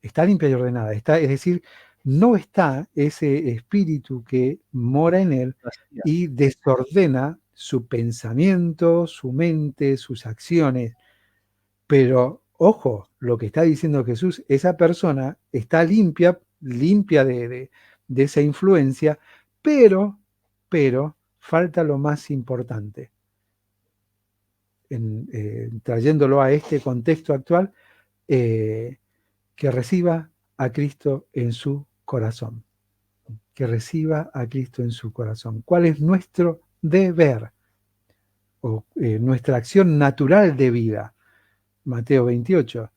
Está limpia y ordenada. Es decir, no está ese espíritu que mora en él y desordena su pensamiento, su mente, sus acciones. Pero, ojo, lo que está diciendo Jesús, esa persona está limpia de esa influencia, pero falta lo más importante. Trayéndolo a este contexto actual, que reciba a Cristo en su corazón. Que reciba a Cristo en su corazón. ¿Cuál es nuestro deber? O nuestra acción natural de vida. Mateo 28.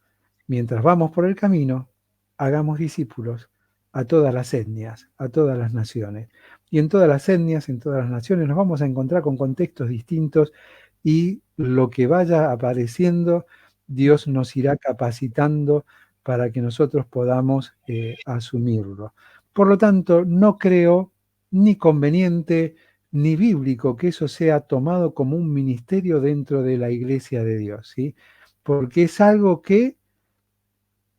Mientras vamos por el camino, hagamos discípulos a todas las etnias, a todas las naciones. Y en todas las etnias, en todas las naciones, nos vamos a encontrar con contextos distintos y lo que vaya apareciendo, Dios nos irá capacitando para que nosotros podamos asumirlo. Por lo tanto, no creo ni conveniente ni bíblico que eso sea tomado como un ministerio dentro de la iglesia de Dios, ¿sí? Porque es algo que,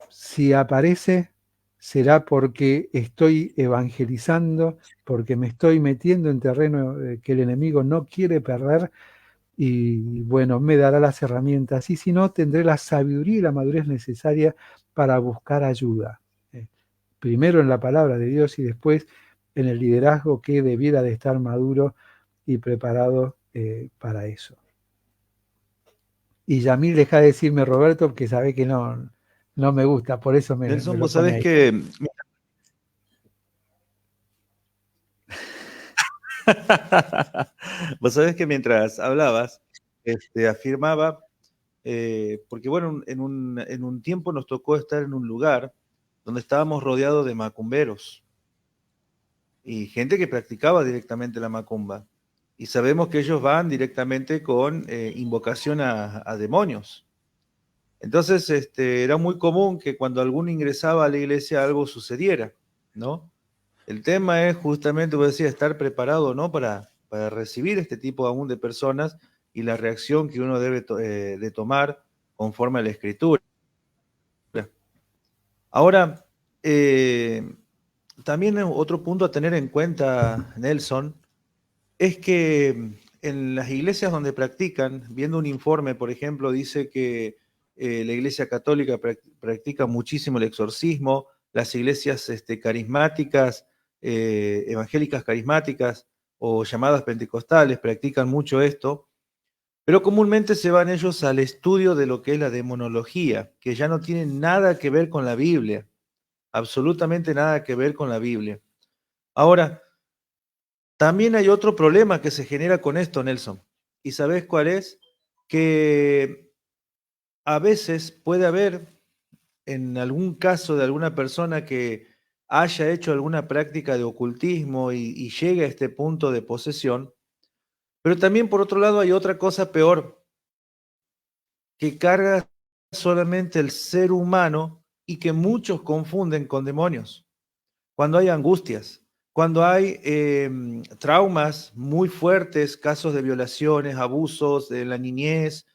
si aparece, será porque estoy evangelizando, porque me estoy metiendo en terreno que el enemigo no quiere perder y bueno, me dará las herramientas y si no, tendré la sabiduría y la madurez necesaria para buscar ayuda. Primero en la palabra de Dios y después en el liderazgo que debiera de estar maduro y preparado para eso. Y Yamil deja de decirme Roberto que sabe que no me gusta, por eso me Nelson, lo vos pone sabés ahí. que vos sabés que mientras hablabas, afirmaba, porque bueno, en un tiempo nos tocó estar en un lugar donde estábamos rodeados de macumberos y gente que practicaba directamente la macumba. Y sabemos que ellos van directamente con invocación a demonios. Entonces, era muy común que cuando alguno ingresaba a la iglesia algo sucediera, ¿no? El tema es justamente, vos decías, estar preparado, ¿no? Para recibir este tipo aún de personas y la reacción que uno debe de tomar conforme a la escritura. Ahora, también otro punto a tener en cuenta, Nelson, es que en las iglesias donde practican, viendo un informe, por ejemplo, dice que la iglesia católica practica muchísimo el exorcismo, las iglesias carismáticas, evangélicas carismáticas o llamadas pentecostales practican mucho esto, pero comúnmente se van ellos al estudio de lo que es la demonología, que ya no tiene nada que ver con la Biblia, absolutamente nada que ver con la Biblia. Ahora, también hay otro problema que se genera con esto, Nelson. ¿Y sabes cuál es? Que a veces puede haber, en algún caso de alguna persona que haya hecho alguna práctica de ocultismo y llegue a este punto de posesión, pero también por otro lado hay otra cosa peor, que carga solamente el ser humano y que muchos confunden con demonios. Cuando hay angustias, cuando hay traumas muy fuertes, casos de violaciones, abusos de la niñez,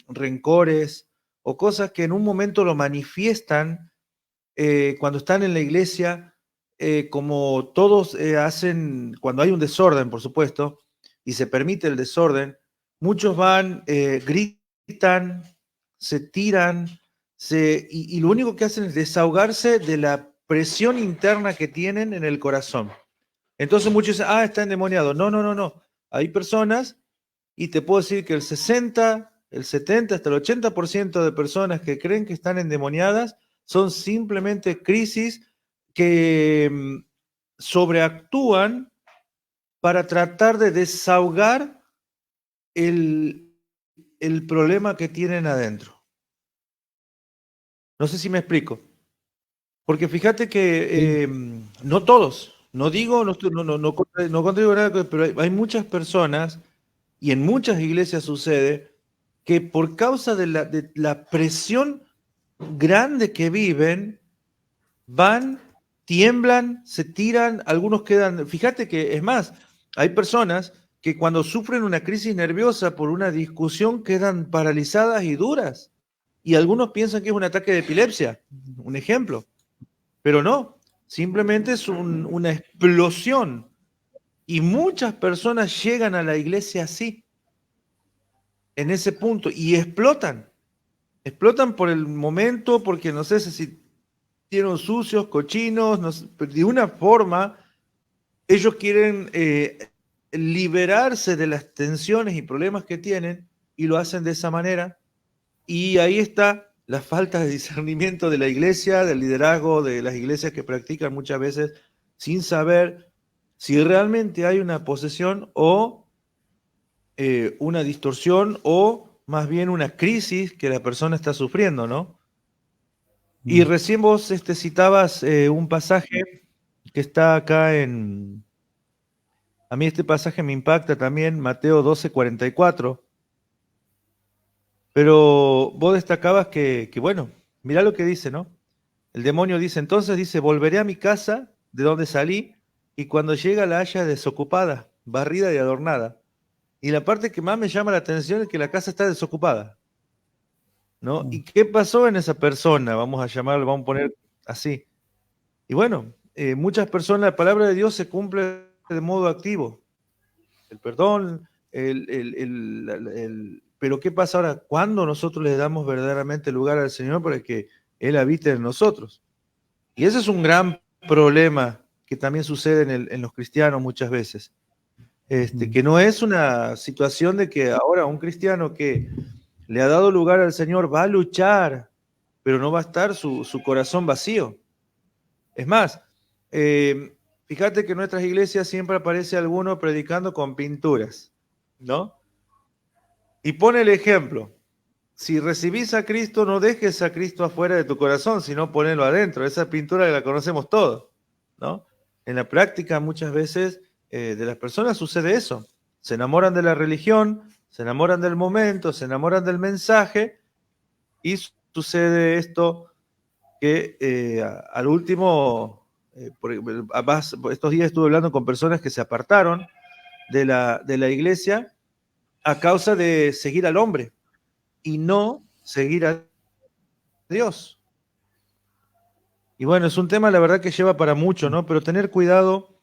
rencores o cosas que en un momento lo manifiestan cuando están en la iglesia, como todos hacen, cuando hay un desorden, por supuesto, y se permite el desorden, muchos van, gritan, se tiran, y lo único que hacen es desahogarse de la presión interna que tienen en el corazón. Entonces muchos dicen, está endemoniado. No, no, no, no. Hay personas, y te puedo decir que el 60, el 70, hasta el 80% de personas que creen que están endemoniadas son simplemente crisis que sobreactúan para tratar de desahogar el, el problema que tienen adentro. No sé si me explico. Porque fíjate Sí. que no todos, no digo, no contradigo nada, pero hay muchas personas, y en muchas iglesias sucede, que por causa de la presión grande que viven, van, tiemblan, se tiran, algunos quedan, fíjate que es más, hay personas que cuando sufren una crisis nerviosa por una discusión quedan paralizadas y duras, y algunos piensan que es un ataque de epilepsia, un ejemplo. Pero no, simplemente es una explosión. Y muchas personas llegan a la iglesia así, en ese punto, y explotan. Explotan por el momento, porque no sé si tienen sucios, cochinos, no sé, pero de una forma, ellos quieren liberarse de las tensiones y problemas que tienen, y lo hacen de esa manera. Y ahí está la falta de discernimiento de la iglesia, del liderazgo de las iglesias que practican muchas veces sin saber si realmente hay una posesión o una distorsión o más bien una crisis que la persona está sufriendo, ¿no? Y recién vos citabas un pasaje que está acá en... A mí este pasaje me impacta también, Mateo 12:44. Pero vos destacabas que, bueno, mirá lo que dice, ¿no? El demonio dice, entonces dice, volveré a mi casa de donde salí y cuando llega la haya desocupada, barrida y adornada. Y la parte que más me llama la atención es que la casa está desocupada, ¿no? ¿Y qué pasó en esa persona? Vamos a llamarlo, vamos a poner así. Y bueno, muchas personas, la palabra de Dios se cumple de modo activo. El perdón, pero ¿qué pasa ahora? ¿Cuándo nosotros le damos verdaderamente lugar al Señor para que Él habite en nosotros? Y ese es un gran problema que también sucede en los cristianos muchas veces. Que no es una situación de que ahora un cristiano que le ha dado lugar al Señor va a luchar, pero no va a estar su corazón vacío. Es más, fíjate que en nuestras iglesias siempre aparece alguno predicando con pinturas, ¿no? Y pone el ejemplo. Si recibís a Cristo, no dejes a Cristo afuera de tu corazón, sino ponelo adentro. Esa pintura la conocemos todos, ¿no? En la práctica muchas veces de las personas sucede eso. Se enamoran de la religión, se enamoran del momento, se enamoran del mensaje y sucede esto que al último, estos días estuve hablando con personas que se apartaron de la iglesia a causa de seguir al hombre y no seguir a Dios. Y bueno, es un tema, la verdad, que lleva para mucho, ¿no? Pero tener cuidado,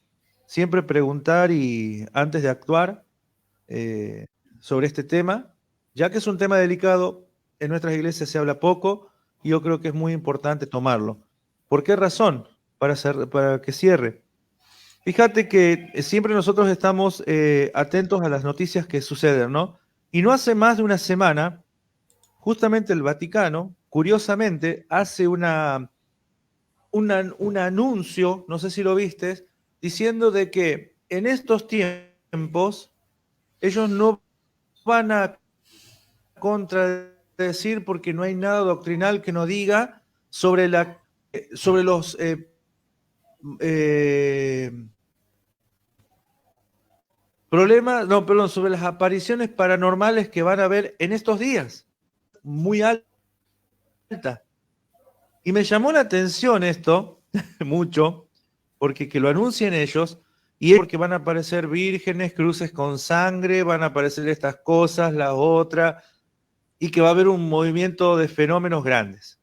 siempre preguntar y antes de actuar sobre este tema, ya que es un tema delicado, en nuestras iglesias se habla poco y yo creo que es muy importante tomarlo. ¿Por qué razón? Para que cierre. Fíjate que siempre nosotros estamos atentos a las noticias que suceden, ¿no? Y no hace más de una semana, justamente el Vaticano, curiosamente, hace un anuncio, no sé si lo viste, diciendo de que en estos tiempos ellos no van a contradecir porque no hay nada doctrinal que nos diga sobre los problemas, no, perdón, sobre las apariciones paranormales que van a haber en estos días, muy alta. Y me llamó la atención esto mucho, porque que lo anuncien ellos, y es porque van a aparecer vírgenes, cruces con sangre, van a aparecer estas cosas, la otra, y que va a haber un movimiento de fenómenos grandes.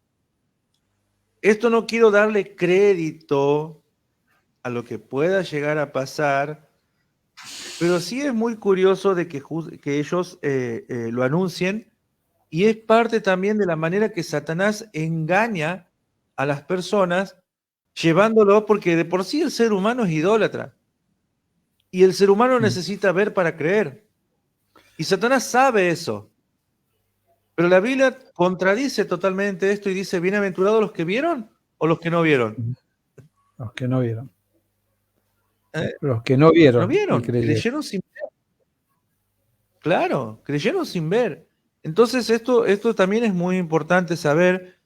Esto no quiero darle crédito a lo que pueda llegar a pasar, pero sí es muy curioso de que ellos lo anuncien, y es parte también de la manera que Satanás engaña a las personas, llevándolo, porque de por sí el ser humano es idólatra, y el ser humano necesita ver para creer, y Satanás sabe eso. Pero la Biblia contradice totalmente esto y dice, bienaventurados los que vieron o los que no vieron. Los que no vieron. Los que no vieron. No vieron, creyeron sin ver. Claro, creyeron sin ver. Entonces esto también es muy importante saber,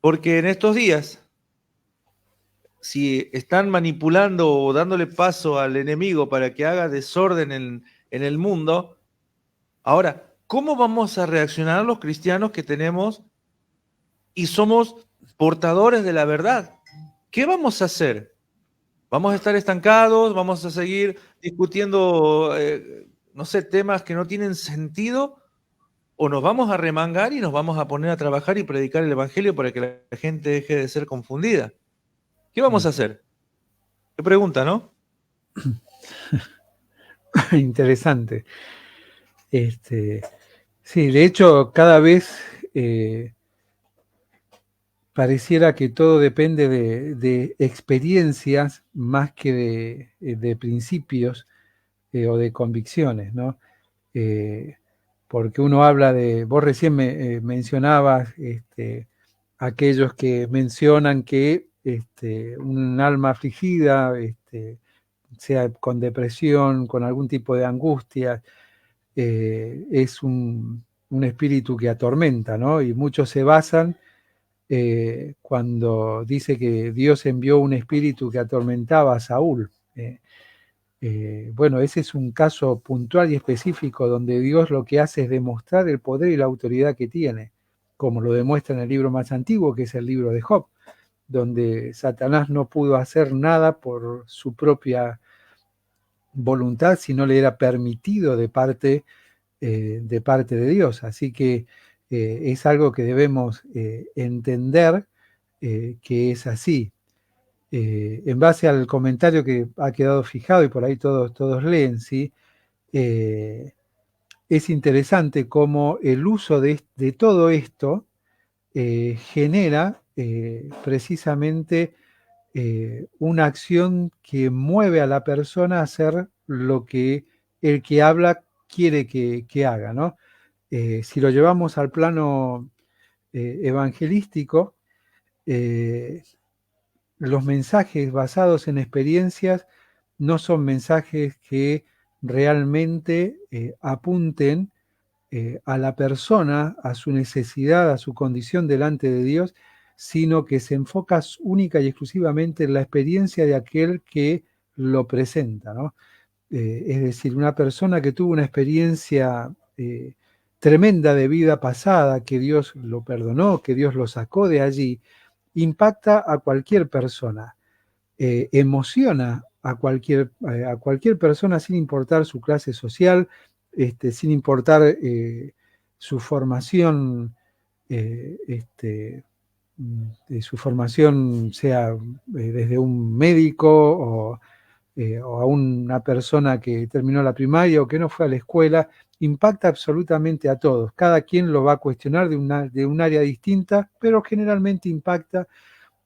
porque en estos días, si están manipulando o dándole paso al enemigo para que haga desorden en el mundo, ahora, ¿cómo vamos a reaccionar los cristianos que tenemos y somos portadores de la verdad? ¿Qué vamos a hacer? ¿Vamos a estar estancados? ¿Vamos a seguir discutiendo, no sé, temas que no tienen sentido? ¿O nos vamos a remangar y nos vamos a poner a trabajar y predicar el Evangelio para que la gente deje de ser confundida? ¿Qué vamos a hacer? Qué pregunta, ¿no? Interesante. Sí, de hecho, cada vez pareciera que todo depende de experiencias más que de principios o de convicciones, ¿no? Porque uno habla vos recién mencionabas aquellos que mencionan que un alma afligida, sea con depresión, con algún tipo de angustia, es un espíritu que atormenta, ¿no? Y muchos se basan cuando dice que Dios envió un espíritu que atormentaba a Saúl. Bueno, ese es un caso puntual y específico donde Dios lo que hace es demostrar el poder y la autoridad que tiene, como lo demuestra en el libro más antiguo, que es el libro de Job, donde Satanás no pudo hacer nada por su propia voluntad, si no le era permitido de parte de Dios. Así que es algo que debemos entender que es así. En base al comentario que ha quedado fijado y por ahí todos leen, ¿sí? Es interesante cómo el uso de todo esto genera precisamente una acción que mueve a la persona a hacer lo que el que habla quiere que haga, ¿no? Si lo llevamos al plano evangelístico, los mensajes basados en experiencias no son mensajes que realmente apunten a la persona, a su necesidad, a su condición delante de Dios, sino que se enfoca única y exclusivamente en la experiencia de aquel que lo presenta, ¿no? Es decir, una persona que tuvo una experiencia tremenda de vida pasada, que Dios lo perdonó, que Dios lo sacó de allí, impacta a cualquier persona, emociona a cualquier persona sin importar su clase social, sin importar su formación, su formación sea desde un médico o a una persona que terminó la primaria o que no fue a la escuela, impacta absolutamente a todos. Cada quien lo va a cuestionar de un área distinta, pero generalmente impacta,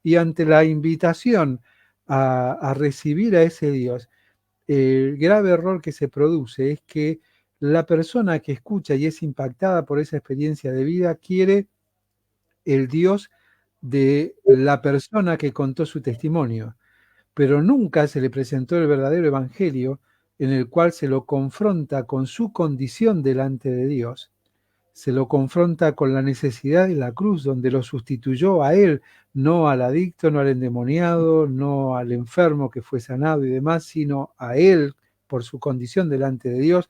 y ante la invitación a recibir a ese Dios, el grave error que se produce es que la persona que escucha y es impactada por esa experiencia de vida quiere el Dios de la persona que contó su testimonio, pero nunca se le presentó el verdadero evangelio en el cual se lo confronta con su condición delante de Dios, se lo confronta con la necesidad de la cruz, donde lo sustituyó a él, no al adicto, no al endemoniado, no al enfermo que fue sanado y demás, sino a él por su condición delante de Dios,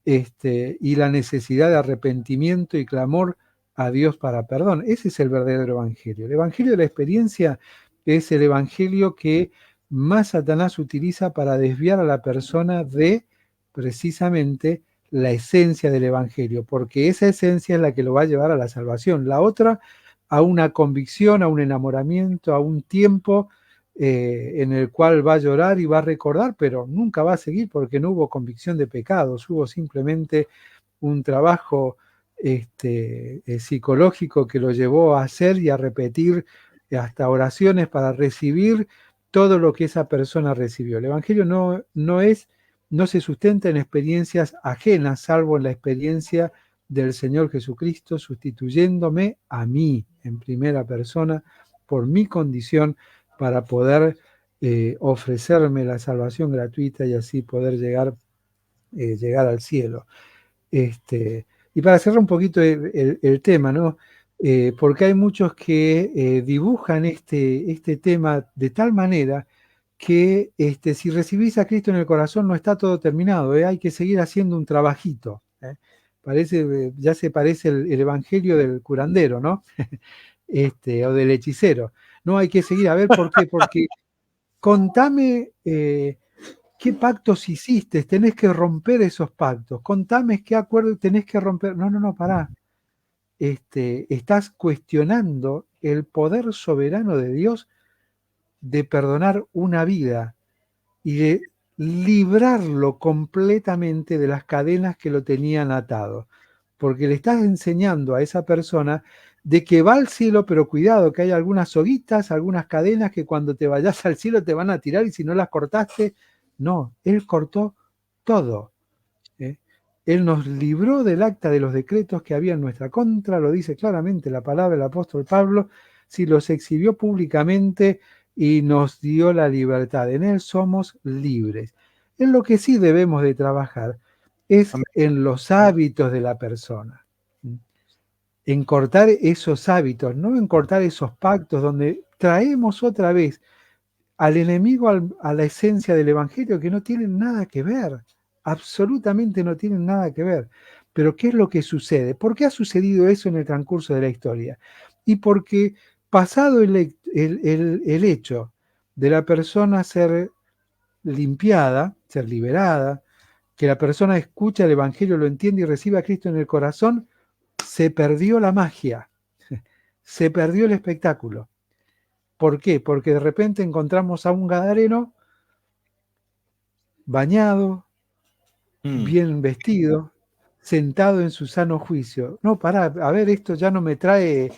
y la necesidad de arrepentimiento y clamor a Dios para perdón. Ese es el verdadero evangelio. El evangelio de la experiencia es el evangelio que más Satanás utiliza para desviar a la persona de precisamente la esencia del evangelio, porque esa esencia es la que lo va a llevar a la salvación. La otra, a una convicción, a un enamoramiento, a un tiempo en el cual va a llorar y va a recordar, pero nunca va a seguir porque no hubo convicción de pecados, hubo simplemente un trabajo psicológico que lo llevó a hacer y a repetir hasta oraciones para recibir todo lo que esa persona recibió. El Evangelio no se sustenta en experiencias ajenas, salvo en la experiencia del Señor Jesucristo, sustituyéndome a mí en primera persona por mi condición para poder ofrecerme la salvación gratuita y así poder llegar al cielo. Y para cerrar un poquito el tema, ¿no? Porque hay muchos que dibujan este tema de tal manera que si recibís a Cristo en el corazón no está todo terminado, hay que seguir haciendo un trabajito. Ya se parece el evangelio del curandero, ¿no? O del hechicero. No, hay que seguir, a ver por qué, porque contame qué pactos hiciste, tenés que romper esos pactos, contame qué acuerdo tenés que romper. No, pará. Estás cuestionando el poder soberano de Dios de perdonar una vida y de librarlo completamente de las cadenas que lo tenían atado. Porque le estás enseñando a esa persona de que va al cielo, pero cuidado, que hay algunas soguitas, algunas cadenas que cuando te vayas al cielo te van a tirar y si no las cortaste, no, Él cortó todo. Él nos libró del acta de los decretos que había en nuestra contra, lo dice claramente la palabra del apóstol Pablo, si los exhibió públicamente y nos dio la libertad. En Él somos libres. En lo que sí debemos de trabajar es Amén. en los hábitos de la persona. en cortar esos hábitos, no en cortar esos pactos donde traemos otra vez al enemigo a la esencia del Evangelio que no tienen nada que ver, absolutamente no tienen nada que ver. Pero ¿qué es lo que sucede? ¿Por qué ha sucedido eso en el transcurso de la historia? Y porque pasado el hecho de la persona ser limpiada, ser liberada, que la persona escucha el Evangelio, lo entiende y recibe a Cristo en el corazón, se perdió la magia, se perdió el espectáculo. ¿Por qué? Porque de repente encontramos a un gadareno bañado, bien vestido, sentado en su sano juicio. No, pará, a ver, esto ya no me trae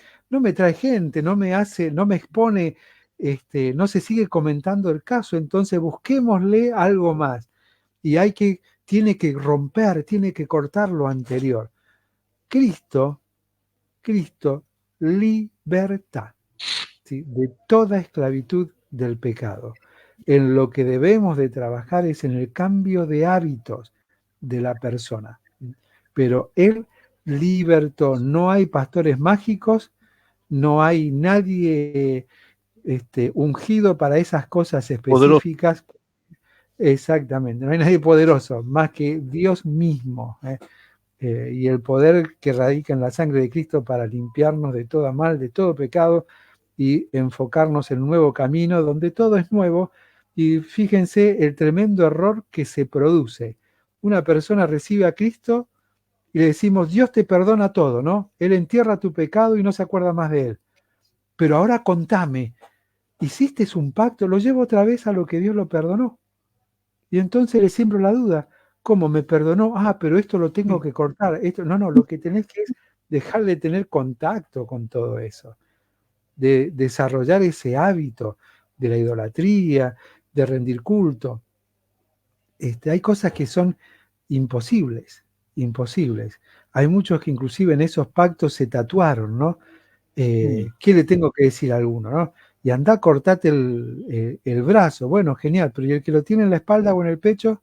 gente, no me hace, no me expone, no se sigue comentando el caso, entonces busquémosle algo más. Y tiene que romper, tiene que cortar lo anterior. Cristo, libertad, ¿sí?, de toda esclavitud del pecado. En lo que debemos de trabajar es en el cambio de hábitos de la persona. Pero Él libertó, no hay pastores mágicos, no hay nadie ungido para esas cosas Poderoso. específicas. Exactamente, no hay nadie poderoso, más que Dios mismo. Y el poder que radica en la sangre de Cristo para limpiarnos de todo mal, de todo pecado y enfocarnos en un nuevo camino donde todo es nuevo. Y fíjense el tremendo error que se produce. Una persona recibe a Cristo y le decimos, Dios te perdona todo, ¿no? Él entierra tu pecado y no se acuerda más de él. Pero ahora contame, ¿hiciste un pacto? Lo llevo otra vez a lo que Dios lo perdonó. Y entonces le siembro la duda. ¿Cómo me perdonó? Ah, pero esto lo tengo que cortar. Esto, no, lo que tenés que es dejar de tener contacto con todo eso, de desarrollar ese hábito de la idolatría, de rendir culto. Hay cosas que son imposibles, imposibles. Hay muchos que inclusive en esos pactos se tatuaron, ¿no? ¿Qué le tengo que decir a alguno, no? Y anda, cortate el brazo. Bueno, genial, pero ¿y el que lo tiene en la espalda o en el pecho?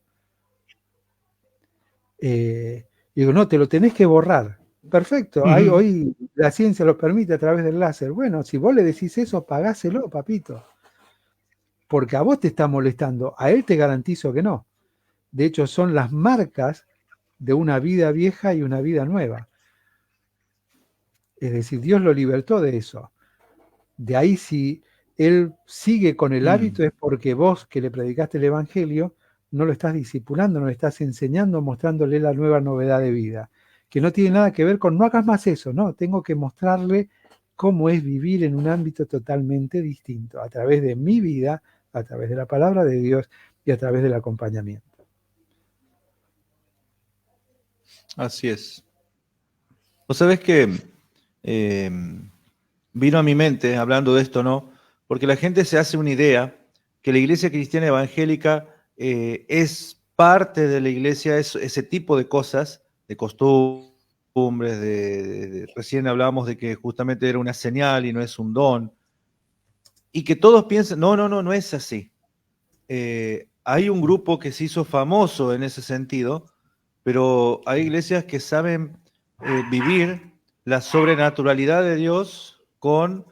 Digo, no, te lo tenés que borrar. Perfecto, hoy la ciencia lo permite a través del láser. Bueno, si vos le decís eso, pagáselo, papito. Porque a vos te está molestando, a él te garantizo que no. De hecho, son las marcas de una vida vieja y una vida nueva. Es decir, Dios lo libertó de eso. De ahí, si él sigue con el hábito, es porque vos que le predicaste el Evangelio, no lo estás discipulando, no le estás enseñando, mostrándole la nueva novedad de vida. Que no tiene nada que ver con no hagas más eso, no, tengo que mostrarle cómo es vivir en un ámbito totalmente distinto, a través de mi vida, a través de la palabra de Dios y a través del acompañamiento. Así es. Vos sabés que vino a mi mente, hablando de esto, ¿no? Porque la gente se hace una idea que la iglesia cristiana evangélica es parte de la iglesia, ese tipo de cosas, de costumbres, recién hablábamos de que justamente era una señal y no es un don, y que todos piensan, no es así. Hay un grupo que se hizo famoso en ese sentido, pero hay iglesias que saben vivir la sobrenaturalidad de Dios con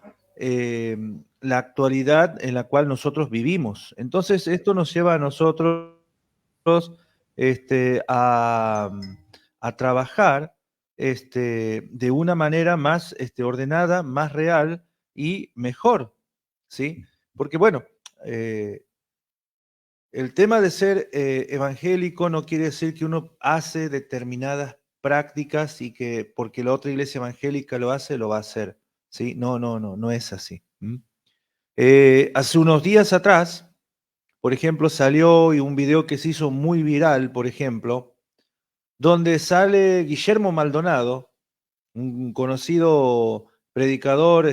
la actualidad en la cual nosotros vivimos. Entonces, esto nos lleva a nosotros a trabajar de una manera más ordenada, más real y mejor, ¿sí? Porque, bueno, el tema de ser evangélico no quiere decir que uno hace determinadas prácticas y que porque la otra iglesia evangélica lo hace, lo va a hacer. ¿Sí? No es así. Hace unos días atrás, por ejemplo, salió un video que se hizo muy viral, por ejemplo, donde sale Guillermo Maldonado, un conocido predicador,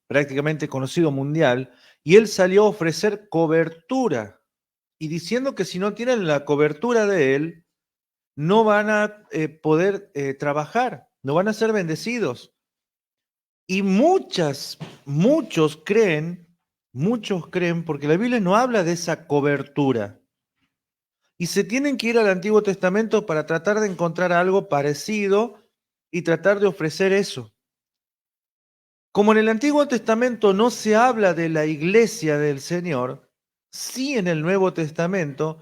prácticamente conocido mundial, y él salió a ofrecer cobertura y diciendo que si no tienen la cobertura de él, no van a poder trabajar, no van a ser bendecidos. Y muchos creen, porque la Biblia no habla de esa cobertura. y se tienen que ir al Antiguo Testamento para tratar de encontrar algo parecido y tratar de ofrecer eso. Como en el Antiguo Testamento no se habla de la iglesia del Señor, sí en el Nuevo Testamento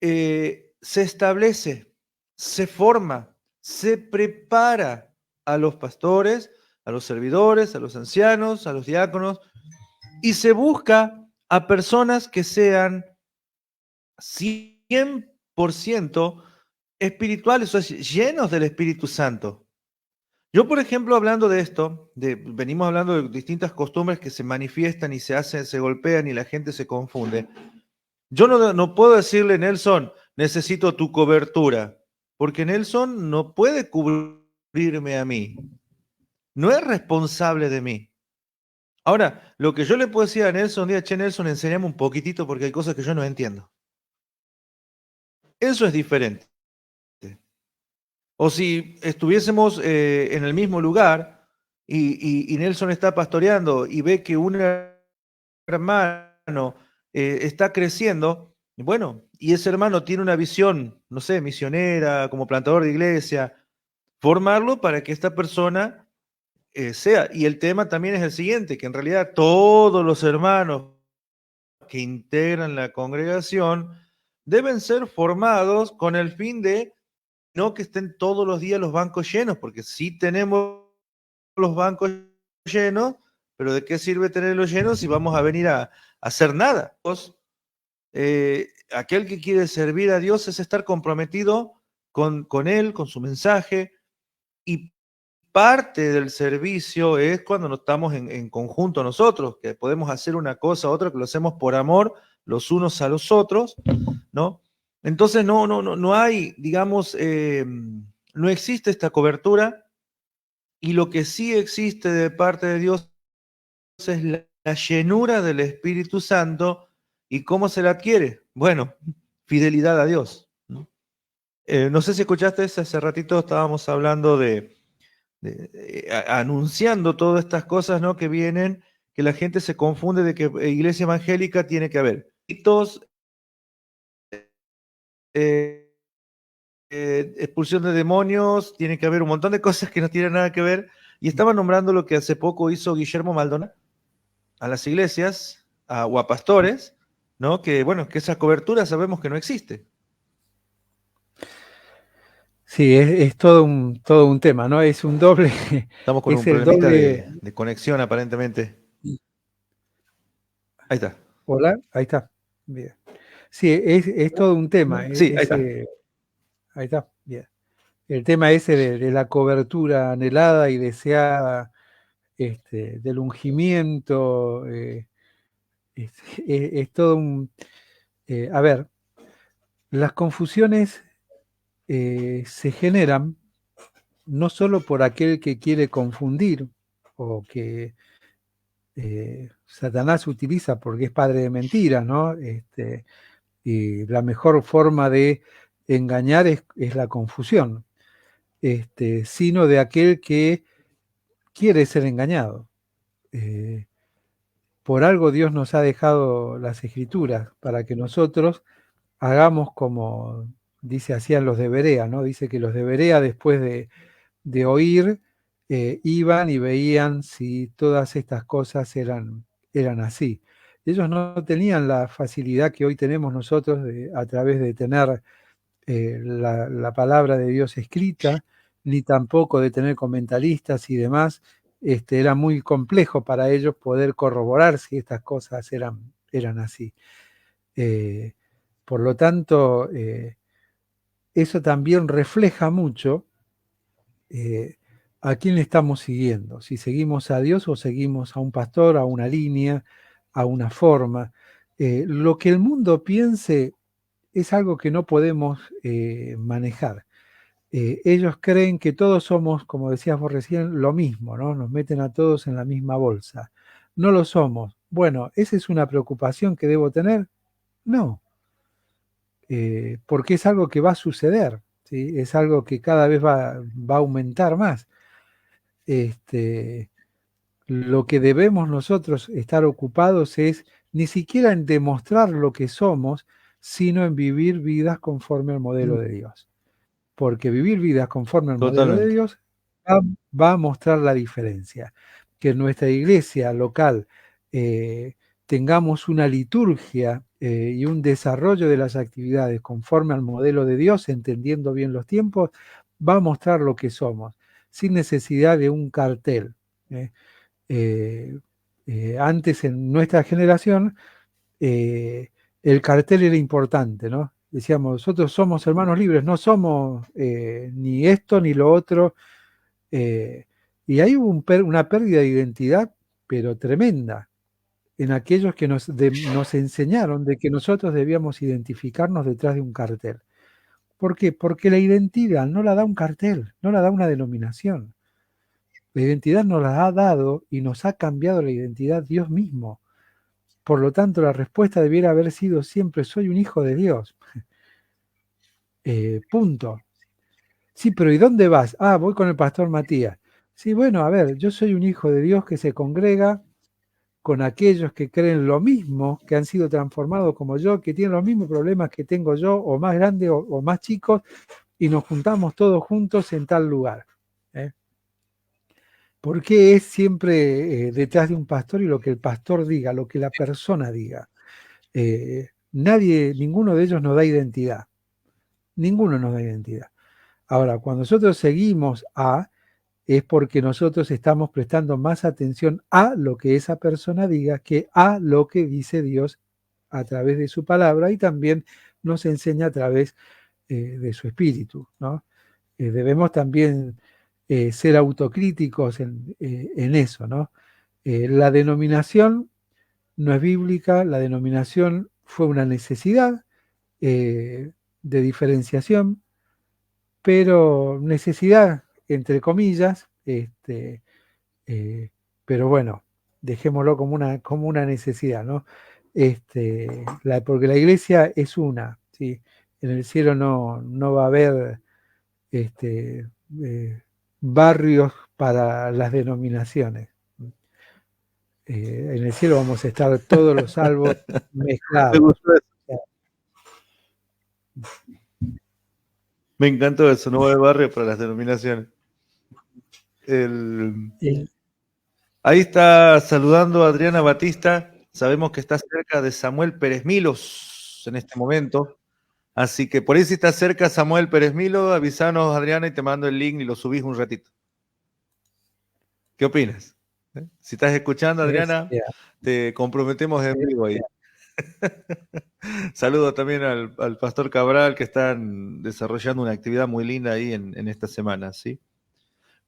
se establece, se forma, se prepara a los pastores, a los servidores, a los ancianos, a los diáconos, y se busca a personas que sean 100% espirituales, o sea, llenos del Espíritu Santo. Yo, por ejemplo, hablando de esto, venimos hablando de distintas costumbres que se manifiestan y se hacen, se golpean y la gente se confunde. Yo no puedo decirle, Nelson, necesito tu cobertura, porque Nelson no puede cubrirme a mí. No es responsable de mí. Ahora, lo que yo le puedo decir a Nelson, che, Nelson, enséñame un poquitito porque hay cosas que yo no entiendo. Eso es diferente. O si estuviésemos en el mismo lugar y Nelson está pastoreando y ve que un hermano está creciendo, bueno, y ese hermano tiene una visión, no sé, misionera, como plantador de iglesia, formarlo para que esta persona sea. Y el tema también es el siguiente, que en realidad todos los hermanos que integran la congregación deben ser formados con el fin de no que estén todos los días los bancos llenos, porque sí tenemos los bancos llenos, pero ¿de qué sirve tenerlos llenos si vamos a venir a hacer nada? Aquel que quiere servir a Dios es estar comprometido con Él, con su mensaje, y parte del servicio es cuando nos estamos en conjunto nosotros, que podemos hacer una cosa u otra, que lo hacemos por amor los unos a los otros, ¿no? Entonces no hay, digamos, no existe esta cobertura, y lo que sí existe de parte de Dios es la llenura del Espíritu Santo. ¿Y cómo se la adquiere? Bueno, fidelidad a Dios, ¿no? No sé si escuchaste, hace ratito estábamos hablando anunciando todas estas cosas, ¿no? Que vienen, que la gente se confunde de que iglesia evangélica tiene que haber ritos, eh, expulsión de demonios, tiene que haber un montón de cosas que no tienen nada que ver. Y estaba nombrando lo que hace poco hizo Guillermo Maldonado a las iglesias o a pastores, ¿no? Que bueno, que esa cobertura sabemos que no existe. Sí, es todo un tema, ¿no? Es un doble, Estamos con es un el problemita doble. de conexión aparentemente. Ahí está. Hola, ahí está. Bien. Sí, es todo un tema. Sí, ahí está. Ahí está. Bien. El tema ese de la cobertura anhelada y deseada, del ungimiento, es todo un. A ver, las confusiones se generan no solo por aquel que quiere confundir o que Satanás utiliza porque es padre de mentiras, ¿no? Y la mejor forma de engañar es la confusión, sino de aquel que quiere ser engañado. Por algo Dios nos ha dejado las escrituras, para que nosotros hagamos como dice, hacían los de Berea, ¿no? Dice que los de Berea, después de oír, iban y veían si todas estas cosas eran así. Ellos no tenían la facilidad que hoy tenemos nosotros a través de tener la palabra de Dios escrita, ni tampoco de tener comentaristas y demás. Era muy complejo para ellos poder corroborar si estas cosas eran así. Por lo tanto, eso también refleja mucho a quién le estamos siguiendo, si seguimos a Dios o seguimos a un pastor, a una línea, a una forma. Lo que el mundo piense es algo que no podemos manejar. Ellos creen que todos somos, como decías vos recién, lo mismo, ¿no? Nos meten a todos en la misma bolsa. No lo somos. Bueno, ¿esa es una preocupación que debo tener? No, porque es algo que va a suceder, ¿sí? Es algo que cada vez va a aumentar más. Lo que debemos nosotros estar ocupados es ni siquiera en demostrar lo que somos, sino en vivir vidas conforme al modelo de Dios. Porque vivir vidas conforme al modelo de Dios va a mostrar la diferencia. Que en nuestra iglesia local tengamos una liturgia y un desarrollo de las actividades conforme al modelo de Dios, entendiendo bien los tiempos, va a mostrar lo que somos, sin necesidad de un cartel. Antes, en nuestra generación, el cartel era importante, ¿no? Decíamos, nosotros somos hermanos libres, no somos ni esto ni lo otro. Y hay una pérdida de identidad, pero tremenda, en aquellos que nos enseñaron de que nosotros debíamos identificarnos detrás de un cartel. ¿Por qué? Porque la identidad no la da un cartel, no la da una denominación. La identidad nos la ha dado y nos ha cambiado la identidad Dios mismo. Por lo tanto, la respuesta debiera haber sido siempre: soy un hijo de Dios. Punto. Sí, pero ¿y dónde vas? Ah, voy con el pastor Matías. Sí, bueno, a ver, yo soy un hijo de Dios que se congrega con aquellos que creen lo mismo, que han sido transformados como yo, que tienen los mismos problemas que tengo yo, o más grandes o más chicos, y nos juntamos todos juntos en tal lugar. ¿Por qué es siempre detrás de un pastor y lo que el pastor diga, lo que la persona diga? Ninguno de ellos nos da identidad. Ninguno nos da identidad. Ahora, cuando nosotros seguimos es porque nosotros estamos prestando más atención a lo que esa persona diga que a lo que dice Dios a través de su palabra, y también nos enseña a través de su espíritu, ¿no? Debemos también ser autocríticos en eso, ¿no? La denominación no es bíblica, la denominación fue una necesidad de diferenciación, pero necesidad entre comillas, pero bueno, dejémoslo como una necesidad, ¿no? Porque la iglesia es una, ¿sí? En el cielo no va a haber barrios para las denominaciones. En el cielo vamos a estar todos los salvos mezclados. Me encantó eso, no va a haber barrio para las denominaciones. Ahí está saludando a Adriana Batista. Sabemos que está cerca de Samuel Pérez Milos en este momento. Así que por ahí, si está cerca Samuel Pérez Milo, avísanos, Adriana, y te mando el link y lo subís un ratito. ¿Qué opinas? Si estás escuchando, Adriana, te comprometemos en vivo ahí. Saludo también al pastor Cabral, que están desarrollando una actividad muy linda ahí en esta semana, ¿sí?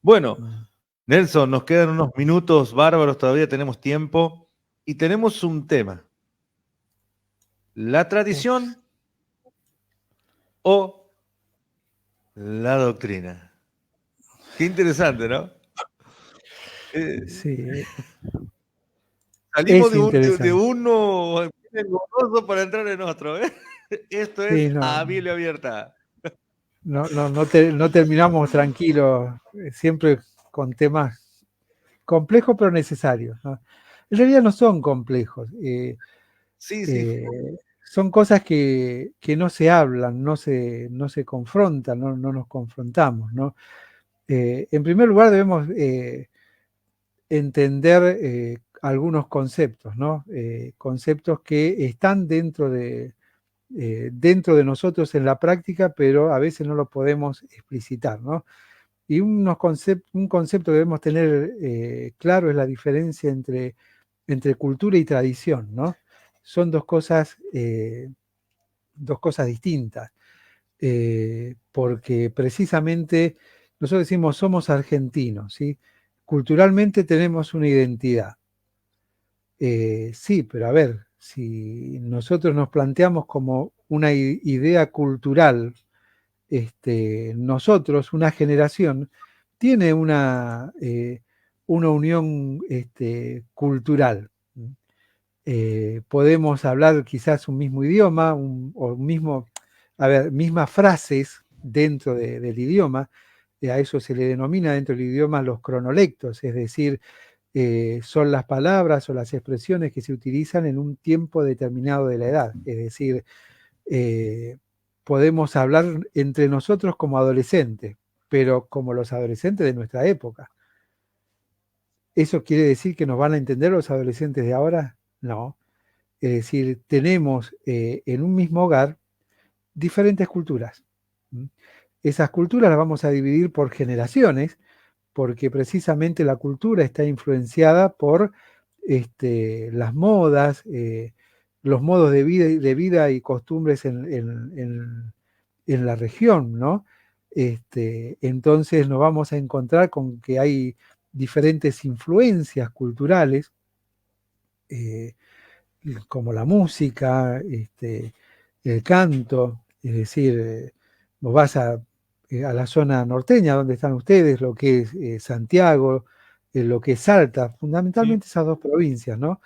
Bueno, Nelson, nos quedan unos minutos bárbaros, todavía tenemos tiempo, y tenemos un tema. ¿La tradición o la doctrina? Qué interesante, ¿no? Sí. Salimos de uno engorroso para entrar en otro, ¿eh? Esto es a Biblia abierta. No terminamos tranquilos, siempre con temas complejos pero necesarios, ¿no? En realidad no son complejos. Son cosas que no se hablan, no se confrontan, no nos confrontamos, ¿no? En primer lugar debemos entender algunos conceptos, ¿no? Conceptos que están dentro de nosotros en la práctica, pero a veces no lo podemos explicitar, ¿no? Y un concepto que debemos tener claro es la diferencia entre cultura y tradición, ¿no? Son dos cosas distintas, porque precisamente nosotros decimos somos argentinos, ¿sí? Culturalmente tenemos una identidad. Sí, pero a ver, si nosotros nos planteamos como una idea cultural, nosotros, una generación, tiene una unión cultural. Podemos hablar quizás un mismo idioma, mismas frases dentro del idioma. A eso se le denomina dentro del idioma los cronolectos, es decir, son las palabras o las expresiones que se utilizan en un tiempo determinado de la edad. Es decir, podemos hablar entre nosotros como adolescentes, pero como los adolescentes de nuestra época. ¿Eso quiere decir que nos van a entender los adolescentes de ahora? No. Es decir, tenemos en un mismo hogar diferentes culturas. Esas culturas las vamos a dividir por generaciones, porque precisamente la cultura está influenciada por las modas, los modos de vida y costumbres en la región, ¿no? Entonces nos vamos a encontrar con que hay diferentes influencias culturales, como la música, el canto, es decir, vos vas a la zona norteña donde están ustedes, lo que es Santiago, lo que es Salta, fundamentalmente esas dos provincias, ¿no?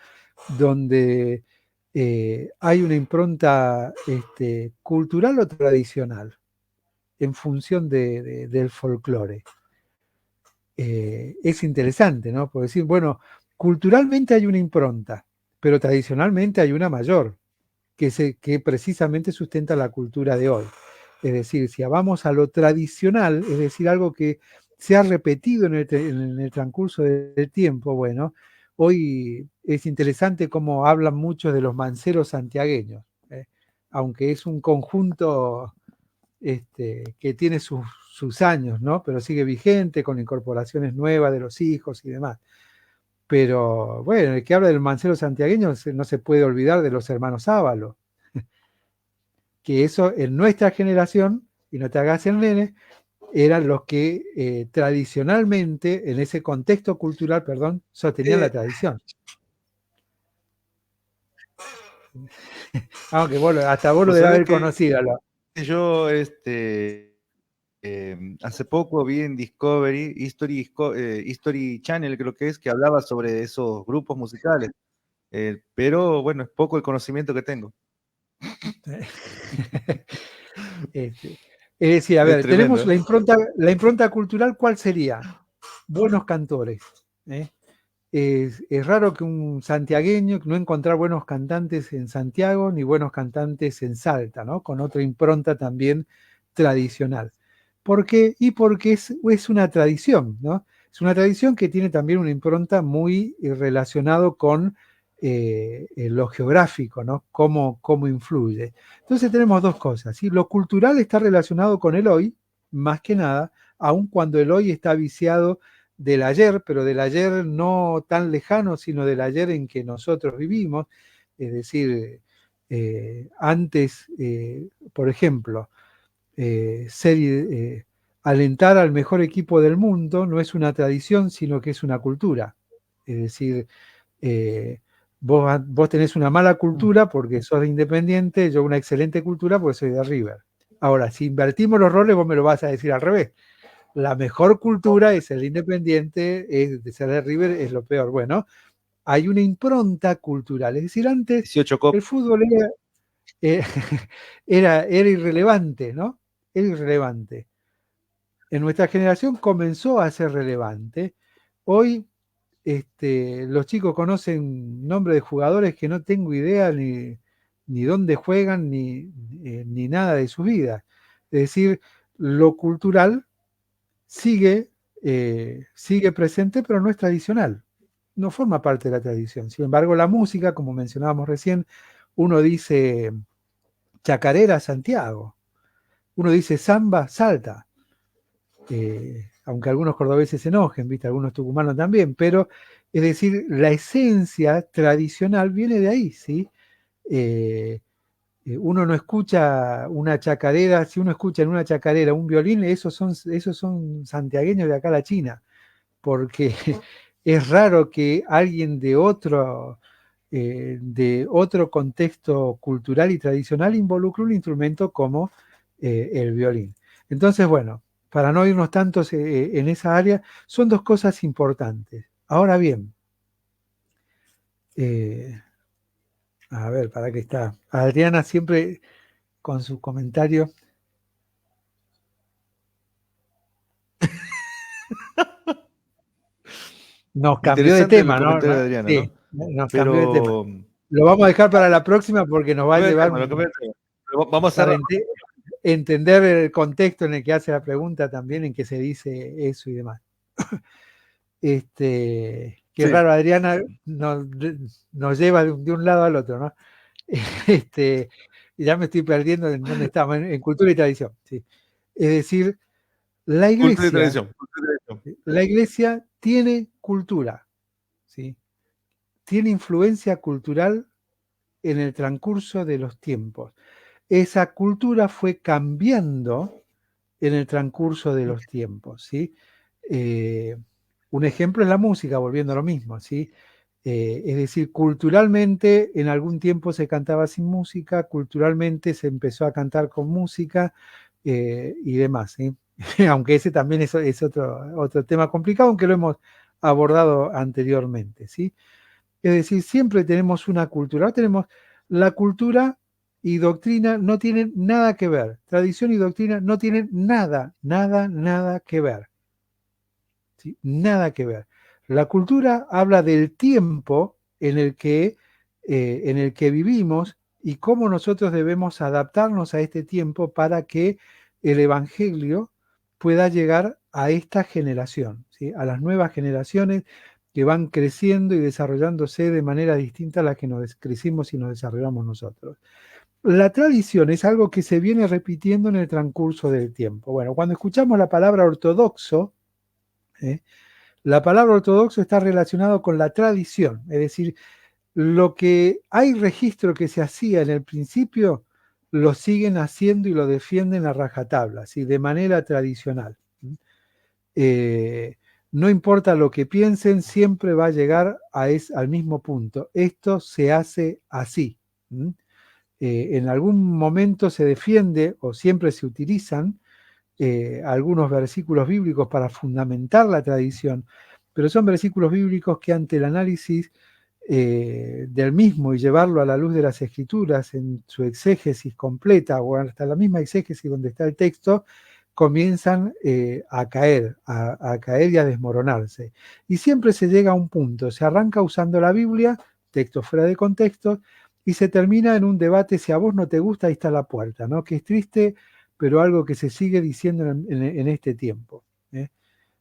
Donde hay una impronta cultural o tradicional en función del folclore. Es interesante, ¿no? Por decir, bueno, culturalmente hay una impronta, pero tradicionalmente hay una mayor, que precisamente sustenta la cultura de hoy. Es decir, si vamos a lo tradicional, es decir, algo que se ha repetido en el transcurso del tiempo, bueno, hoy es interesante cómo hablan muchos de los manceros santiagueños, aunque es un conjunto que tiene sus años, ¿no? Pero sigue vigente con incorporaciones nuevas de los hijos y demás. Pero bueno, el que habla del mancero santiagueño no se puede olvidar de los hermanos Ábalos, que eso en nuestra generación, y no te hagas el nene, eran los que tradicionalmente, en ese contexto cultural, perdón, sostenían la tradición. Aunque hasta vos lo debes haber conocido. Yo hace poco vi en Discovery, History Channel creo que es, que hablaba sobre esos grupos musicales. Pero bueno, es poco el conocimiento que tengo. Es decir, a ver, tremendo, tenemos la impronta cultural, ¿cuál sería? Buenos cantores. Es raro que un santiagueño no encontrar buenos cantantes en Santiago ni buenos cantantes en Salta, ¿no? Con otra impronta también tradicional. ¿Por qué? Y porque es una tradición, ¿no? Es una tradición que tiene también una impronta muy relacionado con lo geográfico, ¿no? Cómo influye. Entonces tenemos dos cosas, ¿sí? Lo cultural está relacionado con el hoy, más que nada, aun cuando el hoy está viciado del ayer, pero del ayer no tan lejano, sino del ayer en que nosotros vivimos. Es decir, antes, por ejemplo, alentar al mejor equipo del mundo no es una tradición, sino que es una cultura. Es decir, vos tenés una mala cultura porque sos de Independiente, yo una excelente cultura porque soy de River. Ahora, si invertimos los roles, vos me lo vas a decir al revés. La mejor cultura es el Independiente, es de ser de River es lo peor. Bueno, hay una impronta cultural. Es decir, antes el fútbol era irrelevante, ¿no? Era irrelevante. En nuestra generación comenzó a ser relevante. Hoy los chicos conocen nombres de jugadores que no tengo idea ni dónde juegan ni nada de su vida. Es decir, lo cultural sigue presente, pero no es tradicional. No forma parte de la tradición. Sin embargo, la música, como mencionábamos recién, uno dice chacarera Santiago, uno dice samba Salta, aunque algunos cordobeses se enojen, ¿viste? Algunos tucumanos también, pero es decir, la esencia tradicional viene de ahí, ¿sí? Uno no escucha una chacarera, si uno escucha en una chacarera un violín, esos son santiagueños de acá a la China, porque es raro que alguien de otro contexto cultural y tradicional involucre un instrumento como el violín. Entonces, bueno, para no irnos tantos en esa área, son dos cosas importantes. Ahora bien, a ver, ¿para qué está? Adriana siempre con sus comentarios. Nos cambió de tema, ¿no? De Adriana, sí, ¿no? nos cambió de tema. Lo vamos a dejar para la próxima porque nos va a llevar Vamos a para entender el contexto en el que hace la pregunta también, en que se dice eso y demás. Qué Sí. raro, Adriana nos lleva de un lado al otro, ¿no? Ya me estoy perdiendo en dónde estamos, en cultura y tradición. ¿Sí? Es decir, la Cultura y iglesia, tradición. la iglesia tiene cultura, ¿sí? Tiene influencia cultural en el transcurso de los tiempos. Esa cultura fue cambiando en el transcurso de los tiempos, ¿sí? Un ejemplo es la música, volviendo a lo mismo, ¿sí? Es decir, culturalmente en algún tiempo se cantaba sin música, culturalmente se empezó a cantar con música y demás, ¿sí? Aunque ese también es otro tema complicado, aunque lo hemos abordado anteriormente, ¿sí? Es decir, siempre tenemos una cultura. Ahora tenemos la cultura y doctrina no tienen nada que ver. Tradición y doctrina no tienen nada que ver. ¿Sí? Nada que ver. La cultura habla del tiempo en el que vivimos y cómo nosotros debemos adaptarnos a este tiempo para que el Evangelio pueda llegar a esta generación, ¿sí? A las nuevas generaciones que van creciendo y desarrollándose de manera distinta a la que nos crecimos y nos desarrollamos nosotros. La tradición es algo que se viene repitiendo en el transcurso del tiempo. Bueno, cuando escuchamos la palabra ortodoxo, la palabra ortodoxo está relacionado con la tradición, es decir, lo que hay registro que se hacía en el principio, lo siguen haciendo y lo defienden a rajatabla, ¿sí? De manera tradicional. No importa lo que piensen, siempre va a llegar al mismo punto. Esto se hace así. En algún momento se defiende o siempre se utilizan algunos versículos bíblicos para fundamentar la tradición, pero son versículos bíblicos que ante el análisis del mismo y llevarlo a la luz de las escrituras en su exégesis completa o hasta la misma exégesis donde está el texto, comienzan a caer y a desmoronarse. Y siempre se llega a un punto, se arranca usando la Biblia, texto fuera de contexto, y se termina en un debate, si a vos no te gusta, ahí está la puerta, ¿no? Que es triste, pero algo que se sigue diciendo en este tiempo.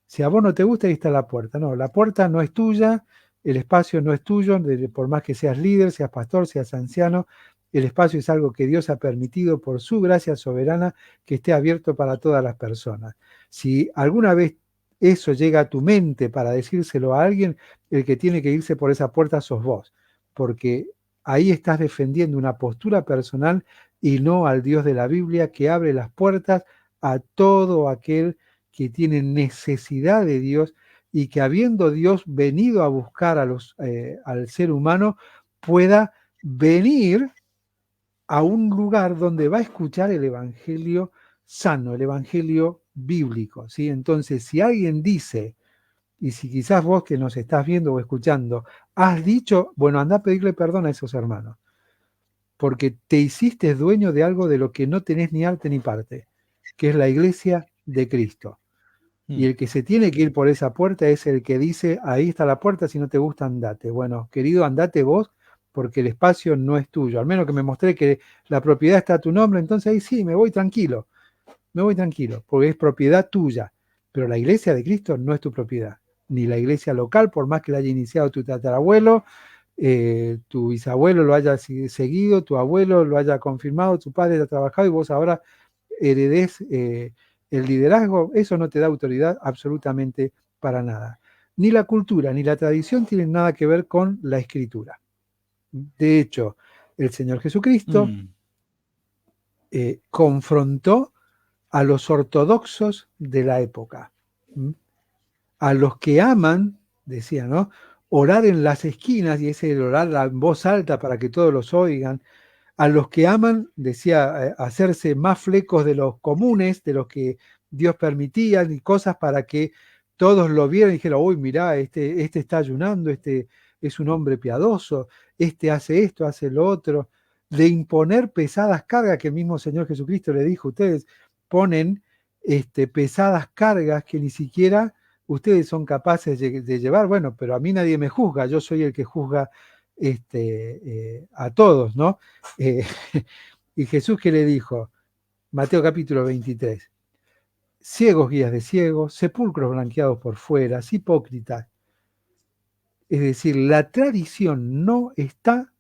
Si a vos no te gusta, ahí está la puerta. No, la puerta no es tuya, el espacio no es tuyo, por más que seas líder, seas pastor, seas anciano, el espacio es algo que Dios ha permitido por su gracia soberana que esté abierto para todas las personas. Si alguna vez eso llega a tu mente para decírselo a alguien, el que tiene que irse por esa puerta sos vos, porque ahí estás defendiendo una postura personal y no al Dios de la Biblia que abre las puertas a todo aquel que tiene necesidad de Dios y que habiendo Dios venido a buscar al ser humano, pueda venir a un lugar donde va a escuchar el evangelio sano, el evangelio bíblico, ¿sí? Entonces, si alguien dice, y si quizás vos que nos estás viendo o escuchando, has dicho, bueno, anda a pedirle perdón a esos hermanos, porque te hiciste dueño de algo de lo que no tenés ni arte ni parte, que es la iglesia de Cristo. Y el que se tiene que ir por esa puerta es el que dice, ahí está la puerta, si no te gusta, andate. Bueno, querido, andate vos, porque el espacio no es tuyo. Al menos que me mostré que la propiedad está a tu nombre, entonces ahí sí, me voy tranquilo, porque es propiedad tuya. Pero la iglesia de Cristo no es tu propiedad, ni la iglesia local, por más que la haya iniciado tu tatarabuelo, tu bisabuelo lo haya seguido, tu abuelo lo haya confirmado, tu padre haya trabajado y vos ahora heredés el liderazgo, eso no te da autoridad absolutamente para nada. Ni la cultura ni la tradición tienen nada que ver con la escritura. De hecho, el Señor Jesucristo confrontó a los ortodoxos de la época. A los que aman, decía, ¿no? Orar en las esquinas, y ese el orar en voz alta para que todos los oigan. A los que aman, decía, hacerse más flecos de los comunes, de los que Dios permitía, y cosas para que todos lo vieran y dijeran, uy, mirá, este está ayunando, este es un hombre piadoso, este hace esto, hace lo otro. De imponer pesadas cargas que el mismo Señor Jesucristo le dijo, ustedes ponen pesadas cargas que ni siquiera ustedes son capaces de llevar. Bueno, pero a mí nadie me juzga, yo soy el que juzga a todos, ¿no? Y Jesús que le dijo, Mateo capítulo 23, ciegos guías de ciegos, sepulcros blanqueados por fuera, hipócritas. Es decir, la tradición no está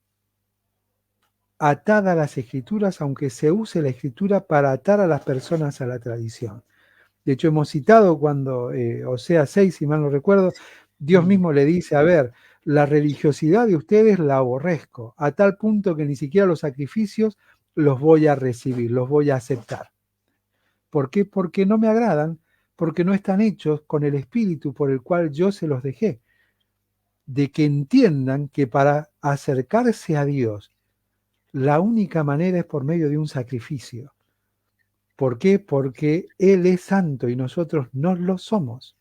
atada a las escrituras, aunque se use la escritura para atar a las personas a la tradición. De hecho, hemos citado cuando, Oseas 6, si mal no recuerdo, Dios mismo le dice, a ver, la religiosidad de ustedes la aborrezco, a tal punto que ni siquiera los sacrificios los voy a recibir, los voy a aceptar. ¿Por qué? Porque no me agradan, porque no están hechos con el espíritu por el cual yo se los dejé. De que entiendan que para acercarse a Dios, la única manera es por medio de un sacrificio. ¿Por qué? Porque Él es santo y nosotros no lo somos.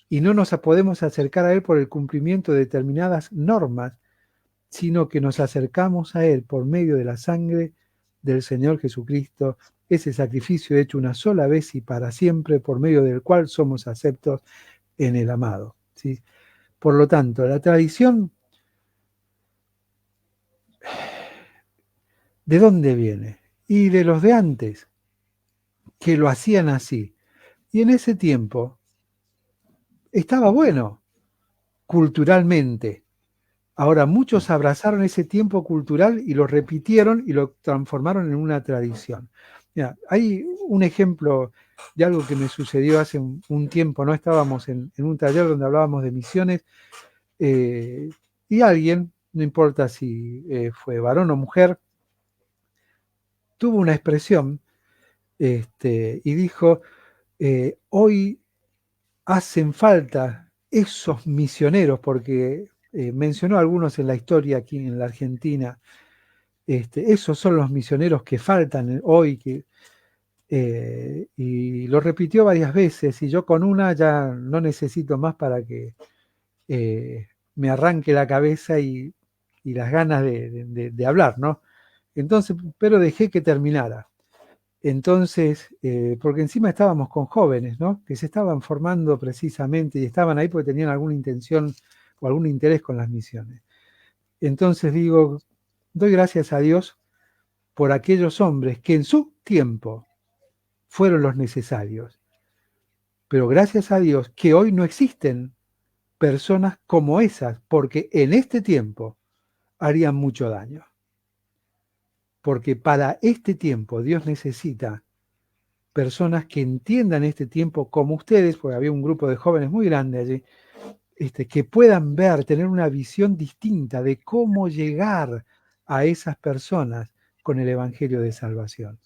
Y no nos podemos acercar a Él por el cumplimiento de determinadas normas, sino que nos acercamos a Él por medio de la sangre del Señor Jesucristo, ese sacrificio hecho una sola vez y para siempre, por medio del cual somos aceptos en el amado. ¿Sí? Por lo tanto, la tradición, ¿de dónde viene? Y de los de antes, que lo hacían así. Y en ese tiempo estaba bueno, culturalmente. Ahora, muchos abrazaron ese tiempo cultural y lo repitieron y lo transformaron en una tradición. Mira, hay un ejemplo de algo que me sucedió hace un tiempo, ¿no? Estábamos en un taller donde hablábamos de misiones y alguien, no importa si fue varón o mujer, tuvo una expresión y dijo, hoy hacen falta esos misioneros, porque mencionó algunos en la historia aquí en la Argentina, esos son los misioneros que faltan hoy, y lo repitió varias veces, y yo con una ya no necesito más para que me arranque la cabeza y las ganas de hablar, ¿no? Entonces, pero dejé que terminara. Entonces, porque encima estábamos con jóvenes, ¿no? Que se estaban formando precisamente y estaban ahí porque tenían alguna intención o algún interés con las misiones. Entonces digo, doy gracias a Dios por aquellos hombres que en su tiempo fueron los necesarios. Pero gracias a Dios que hoy no existen personas como esas, porque en este tiempo harían mucho daño. Porque para este tiempo Dios necesita personas que entiendan este tiempo como ustedes, porque había un grupo de jóvenes muy grande allí, que puedan ver, tener una visión distinta de cómo llegar a esas personas con el Evangelio de Salvación.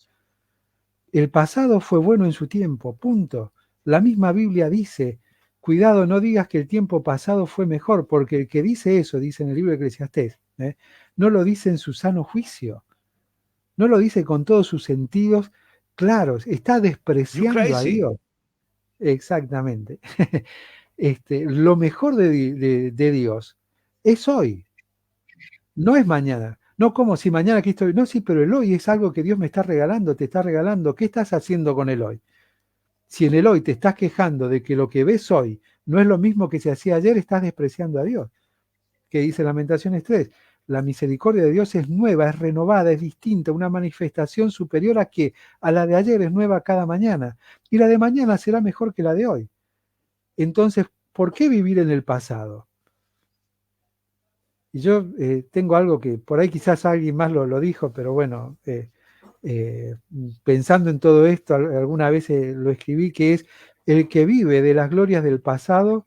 El pasado fue bueno en su tiempo, punto. La misma Biblia dice, cuidado, no digas que el tiempo pasado fue mejor, porque el que dice eso, dice en el libro de Eclesiastés, no lo dice en su sano juicio, no lo dice con todos sus sentidos claros, está despreciando a Dios. Exactamente. Lo mejor de Dios es hoy, no es mañana. No como si mañana aquí estoy. No, sí, pero el hoy es algo que Dios me está regalando, te está regalando. ¿Qué estás haciendo con el hoy? Si en el hoy te estás quejando de que lo que ves hoy no es lo mismo que se hacía ayer, estás despreciando a Dios. Que dice Lamentaciones 3. La misericordia de Dios es nueva, es renovada, es distinta, una manifestación superior a que a la de ayer es nueva cada mañana. Y la de mañana será mejor que la de hoy. Entonces, ¿por qué vivir en el pasado? Y yo tengo algo que por ahí quizás alguien más lo dijo, pero bueno, pensando en todo esto, alguna vez lo escribí, que es el que vive de las glorias del pasado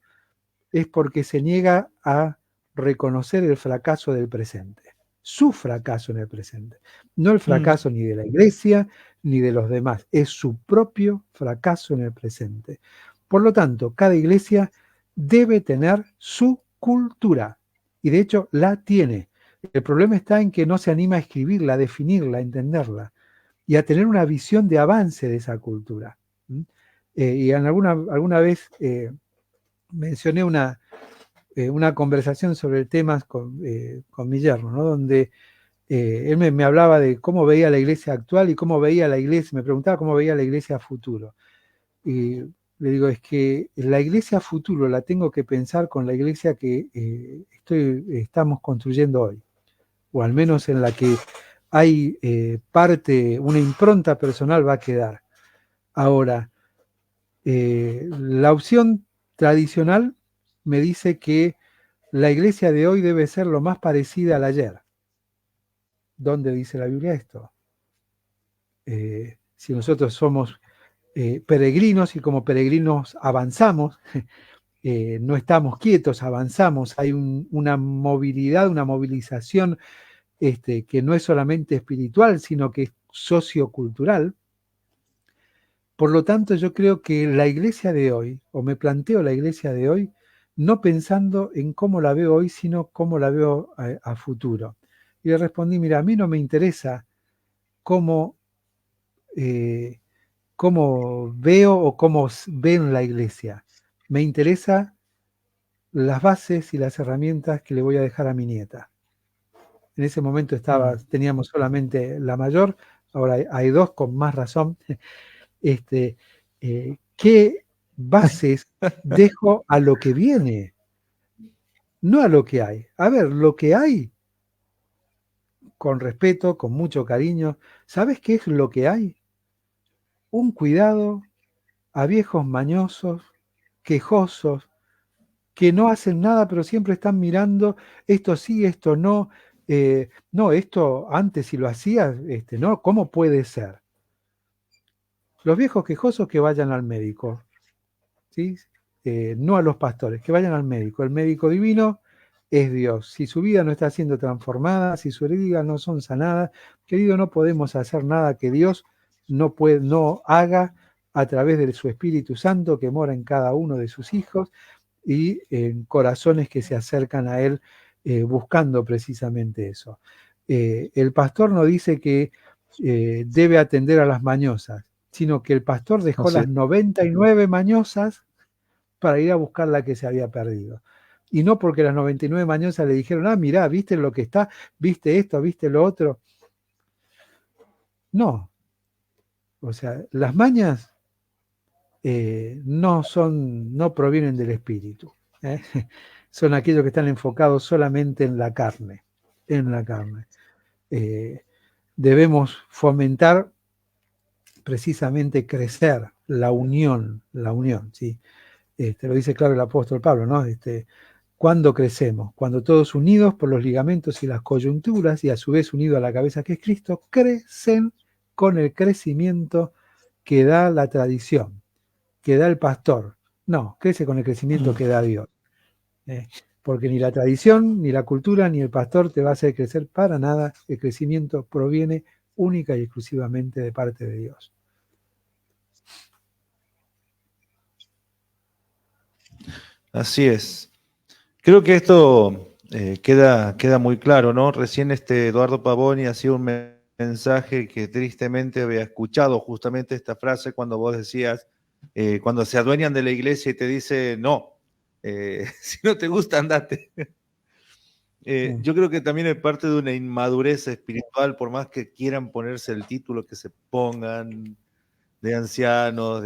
es porque se niega a reconocer el fracaso del presente, su fracaso en el presente, no el fracaso ni de la iglesia ni de los demás, es su propio fracaso en el presente. Por lo tanto, cada iglesia debe tener su cultura, y de hecho la tiene. El problema está en que no se anima a escribirla, a definirla, a entenderla, y a tener una visión de avance de esa cultura. Y alguna vez mencioné una conversación sobre temas con mi yerno, ¿no? Donde él me hablaba de cómo veía la iglesia actual y cómo veía la iglesia, me preguntaba cómo veía la iglesia a futuro. Y le digo, es que la iglesia a futuro la tengo que pensar con la iglesia que estamos construyendo hoy, o al menos en la que hay una impronta personal va a quedar. Ahora, la opción tradicional me dice que la iglesia de hoy debe ser lo más parecida al ayer. ¿Dónde dice la Biblia esto? Si nosotros somos peregrinos y como peregrinos avanzamos, no estamos quietos, avanzamos, hay una movilidad, una movilización que no es solamente espiritual, sino que es sociocultural. Por lo tanto, yo creo que la iglesia de hoy, o me planteo la iglesia de hoy, no pensando en cómo la veo hoy, sino cómo la veo a futuro. Y le respondí, mira, a mí no me interesa cómo, cómo veo o cómo ven la iglesia. Me interesa las bases y las herramientas que le voy a dejar a mi nieta. En ese momento teníamos solamente la mayor, ahora hay dos con más razón. ¿Qué bases dejo a lo que viene? No a lo que hay. A ver, lo que hay, con respeto, con mucho cariño, ¿sabes qué es lo que hay? Un cuidado a viejos mañosos, quejosos, que no hacen nada, pero siempre están mirando, esto sí, esto no, no, esto antes si lo hacías, no, ¿cómo puede ser? Los viejos quejosos que vayan al médico, ¿sí? No a los pastores, que vayan al médico. El médico divino es Dios. Si su vida no está siendo transformada, si sus heridas no son sanadas, querido, no podemos hacer nada que Dios no haga a través de su Espíritu Santo que mora en cada uno de sus hijos y en corazones que se acercan a Él buscando precisamente eso. El pastor no dice que debe atender a las mañosas, sino que el pastor dejó las 99 mañosas para ir a buscar la que se había perdido. Y no porque las 99 mañosas le dijeron, ah, mirá, viste lo que está, viste esto, viste lo otro. No. O sea, las mañas no provienen del espíritu. Son aquellos que están enfocados solamente en la carne. En la carne. Debemos fomentar precisamente crecer la unión, ¿sí? Lo dice claro el apóstol Pablo, ¿no? ¿Cuándo crecemos? Cuando todos unidos por los ligamentos y las coyunturas y a su vez unidos a la cabeza que es Cristo, crecen con el crecimiento que da la tradición, que da el pastor. No, crece con el crecimiento que da Dios. Porque ni la tradición, ni la cultura, ni el pastor te va a hacer crecer para nada. El crecimiento proviene única y exclusivamente de parte de Dios. Así es. Creo que esto queda muy claro, ¿no? Recién Eduardo Pavoni hacía un mensaje que tristemente había escuchado justamente esta frase cuando vos decías, cuando se adueñan de la iglesia y te dice, no, si no te gusta, andate. Yo creo que también es parte de una inmadurez espiritual, por más que quieran ponerse el título que se pongan de ancianos,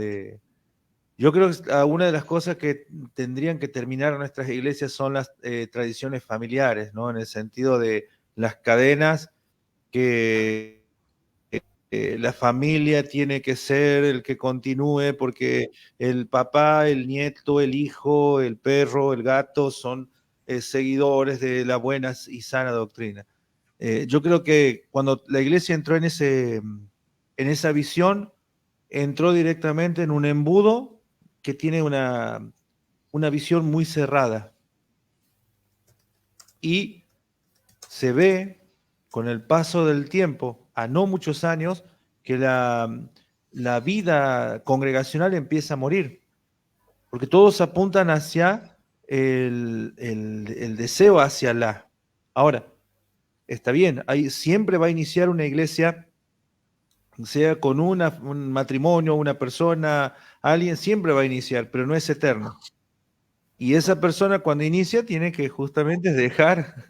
Yo creo que una de las cosas que tendrían que terminar nuestras iglesias son las tradiciones familiares, ¿no? En el sentido de las cadenas que la familia tiene que ser el que continúe porque el papá, el nieto, el hijo, el perro, el gato son seguidores de la buena y sana doctrina. Yo creo que cuando la iglesia entró en esa visión, entró directamente en un embudo que tiene una visión muy cerrada. Y se ve con el paso del tiempo, a no muchos años, que la vida congregacional empieza a morir. Porque todos apuntan hacia el deseo, hacia la. Ahora, está bien, siempre va a iniciar una iglesia, sea con un matrimonio, una persona, alguien siempre va a iniciar, pero no es eterno. Y esa persona cuando inicia tiene que justamente dejar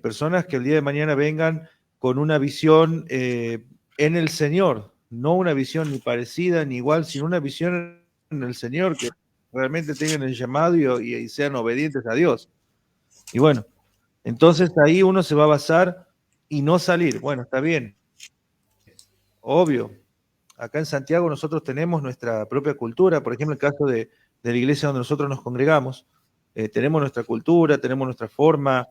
personas que el día de mañana vengan con una visión en el Señor, no una visión ni parecida ni igual, sino una visión en el Señor, que realmente tengan el llamado y sean obedientes a Dios. Y bueno, entonces ahí uno se va a basar y no salir. Bueno, está bien, obvio. Acá en Santiago nosotros tenemos nuestra propia cultura, por ejemplo, el caso de la iglesia donde nosotros nos congregamos, tenemos nuestra cultura, tenemos nuestra forma,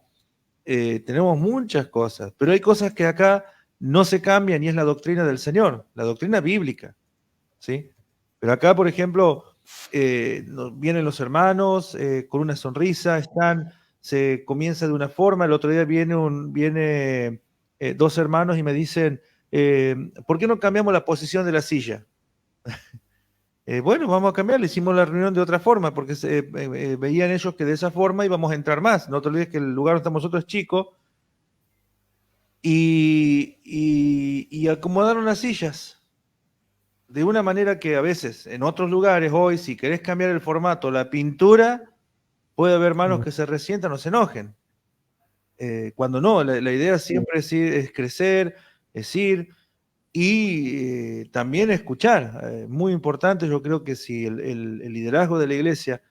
tenemos muchas cosas, pero hay cosas que acá no se cambian y es la doctrina del Señor, la doctrina bíblica, ¿sí? Pero acá, por ejemplo, vienen los hermanos con una sonrisa, se comienza de una forma, el otro día viene dos hermanos y me dicen, ¿por qué no cambiamos la posición de la silla? Bueno, vamos a cambiar, le hicimos la reunión de otra forma, porque veían ellos que de esa forma íbamos a entrar más. No te olvides que el lugar donde estamos nosotros es chico, y acomodaron las sillas de una manera que a veces en otros lugares hoy, si querés cambiar el formato, la pintura, puede haber manos que se resientan o se enojen. Cuando no, la idea siempre es crecer, es ir y también escuchar. Muy importante, yo creo que si el liderazgo de la iglesia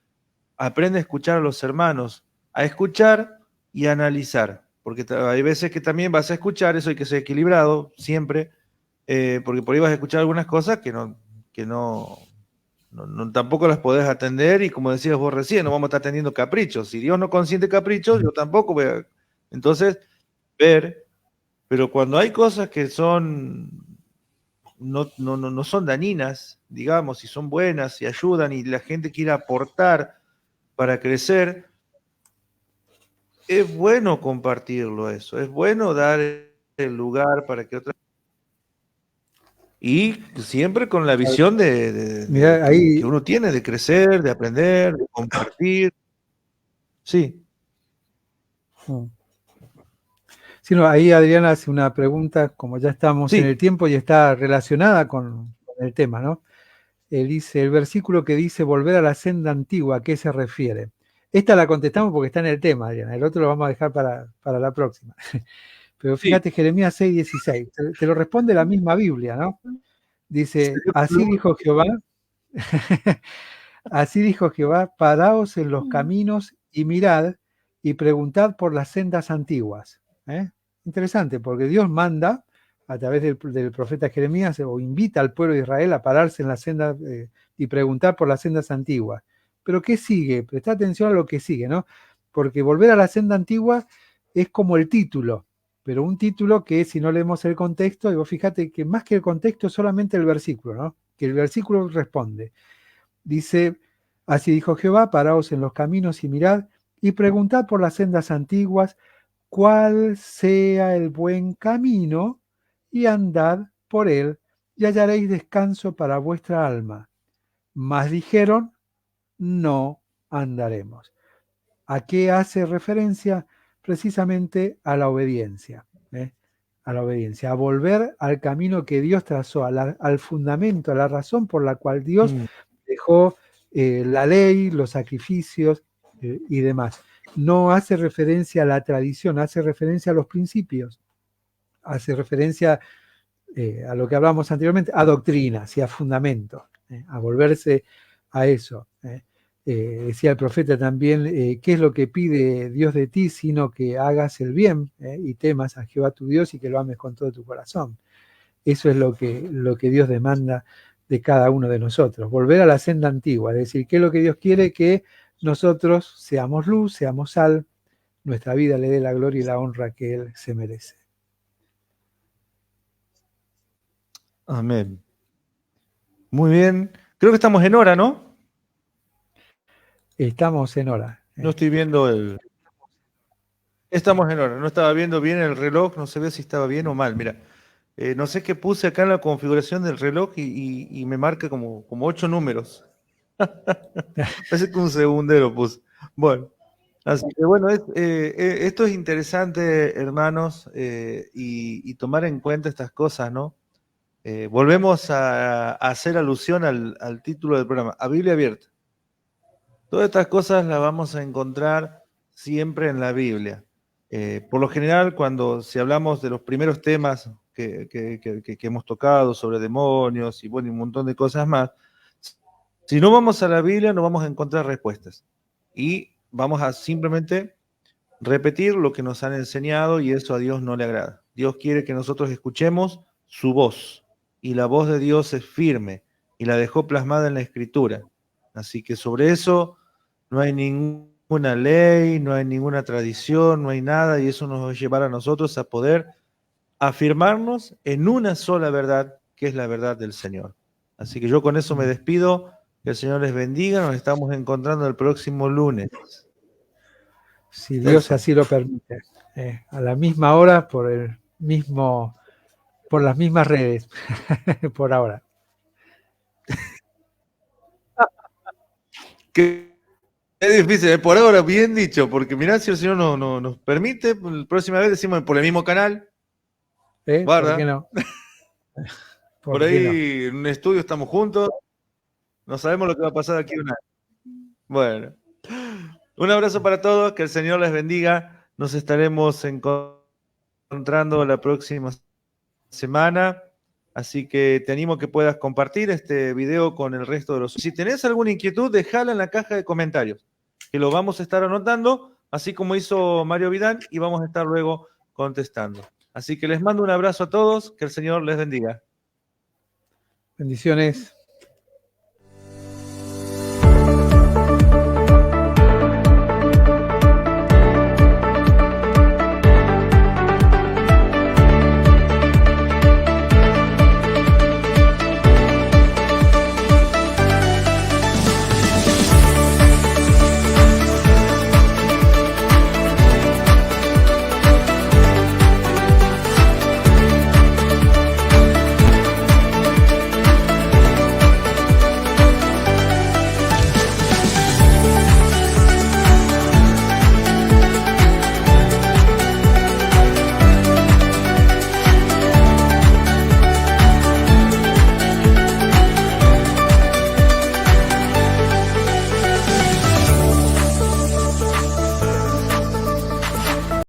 aprende a escuchar a los hermanos, a escuchar y a analizar, porque hay veces que también vas a escuchar, eso hay que ser equilibrado siempre, porque por ahí vas a escuchar algunas cosas que tampoco las podés atender, y como decías vos recién, no vamos a estar atendiendo caprichos. Si Dios no consiente caprichos, yo tampoco voy a... Entonces, ver, pero cuando hay cosas que no son dañinas, digamos, y son buenas y ayudan y la gente quiere aportar para crecer, es bueno compartirlo eso, es bueno dar el lugar para que otras... Y siempre con la visión Mirá, ahí, que uno tiene de crecer, de aprender, de compartir. Sí. sí, no, ahí Adriana hace una pregunta, como ya estamos en Sí. el tiempo y está relacionada con el tema, ¿no? Él dice, el versículo que dice volver a la senda antigua, ¿a qué se refiere? Esta la contestamos porque está en el tema, Adriana. El otro lo vamos a dejar para la próxima. Pero Sí. fíjate, Jeremías 6:16. Te lo responde la misma Biblia, ¿no? Dice, así dijo Jehová, así dijo Jehová, paraos en los caminos y mirad y preguntad por las sendas antiguas. Interesante, porque Dios manda a través del profeta Jeremías o invita al pueblo de Israel a pararse en las sendas y preguntar por las sendas antiguas. Pero ¿qué sigue? Presta atención a lo que sigue, ¿no? Porque volver a la senda antigua es como el título, pero un título que si no leemos el contexto, y vos fíjate que más que el contexto es solamente el versículo, ¿no? Que el versículo responde. Dice, así dijo Jehová, paraos en los caminos y mirad y preguntad por las sendas antiguas, cuál sea el buen camino, y andad por él, y hallaréis descanso para vuestra alma. Mas dijeron, no andaremos. ¿A qué hace referencia? Precisamente a la obediencia, a la obediencia, a volver al camino que Dios trazó, al fundamento, a la razón por la cual Dios dejó la ley, los sacrificios y demás. No hace referencia a la tradición, hace referencia a los principios, hace referencia a lo que hablamos anteriormente, a doctrinas y a fundamentos, a volverse a eso. Decía el profeta también, ¿qué es lo que pide Dios de ti? Sino que hagas el bien y temas a Jehová tu Dios y que lo ames con todo tu corazón. Eso es lo que Dios demanda de cada uno de nosotros. Volver a la senda antigua, es decir, ¿qué es lo que Dios quiere? Que nosotros seamos luz, seamos sal, nuestra vida le dé la gloria y la honra que Él se merece. Amén. Muy bien. Creo que estamos en hora, ¿no? Estamos en hora. No estoy viendo el... Estamos en hora. No estaba viendo bien el reloj, no se ve si estaba bien o mal. Mira, no sé qué puse acá en la configuración del reloj y me marca como 8 números. Parece que un segundero puse. Bueno, así que bueno, esto es interesante, hermanos, y tomar en cuenta estas cosas, ¿no? Volvemos a hacer alusión al título del programa, a Biblia abierta. Todas estas cosas las vamos a encontrar siempre en la Biblia. Por lo general, si hablamos de los primeros temas que hemos tocado sobre demonios y bueno, un montón de cosas más, si no vamos a la Biblia no vamos a encontrar respuestas. Y vamos a simplemente repetir lo que nos han enseñado y eso a Dios no le agrada. Dios quiere que nosotros escuchemos su voz. Y la voz de Dios es firme y la dejó plasmada en la Escritura. Así que sobre eso no hay ninguna ley, no hay ninguna tradición, no hay nada, y eso nos va a llevar a nosotros a poder afirmarnos en una sola verdad, que es la verdad del Señor. Así que yo con eso me despido, que el Señor les bendiga, nos estamos encontrando el próximo lunes. Si Dios Eso. así lo permite. A la misma hora, por las mismas redes, por ahora. Que es difícil, por ahora bien dicho, porque mirá, si el Señor nos permite, la próxima vez decimos por el mismo canal. ¿Por qué no? Por ahí en un estudio estamos juntos, no sabemos lo que va a pasar aquí un año. Bueno, un abrazo para todos, que el Señor les bendiga, nos estaremos encontrando la próxima semana, así que te animo a que puedas compartir este video con el resto de los... Si tenés alguna inquietud, dejala en la caja de comentarios, que lo vamos a estar anotando, así como hizo Mario Vidal, y vamos a estar luego contestando. Así que les mando un abrazo a todos, que el Señor les bendiga. Bendiciones.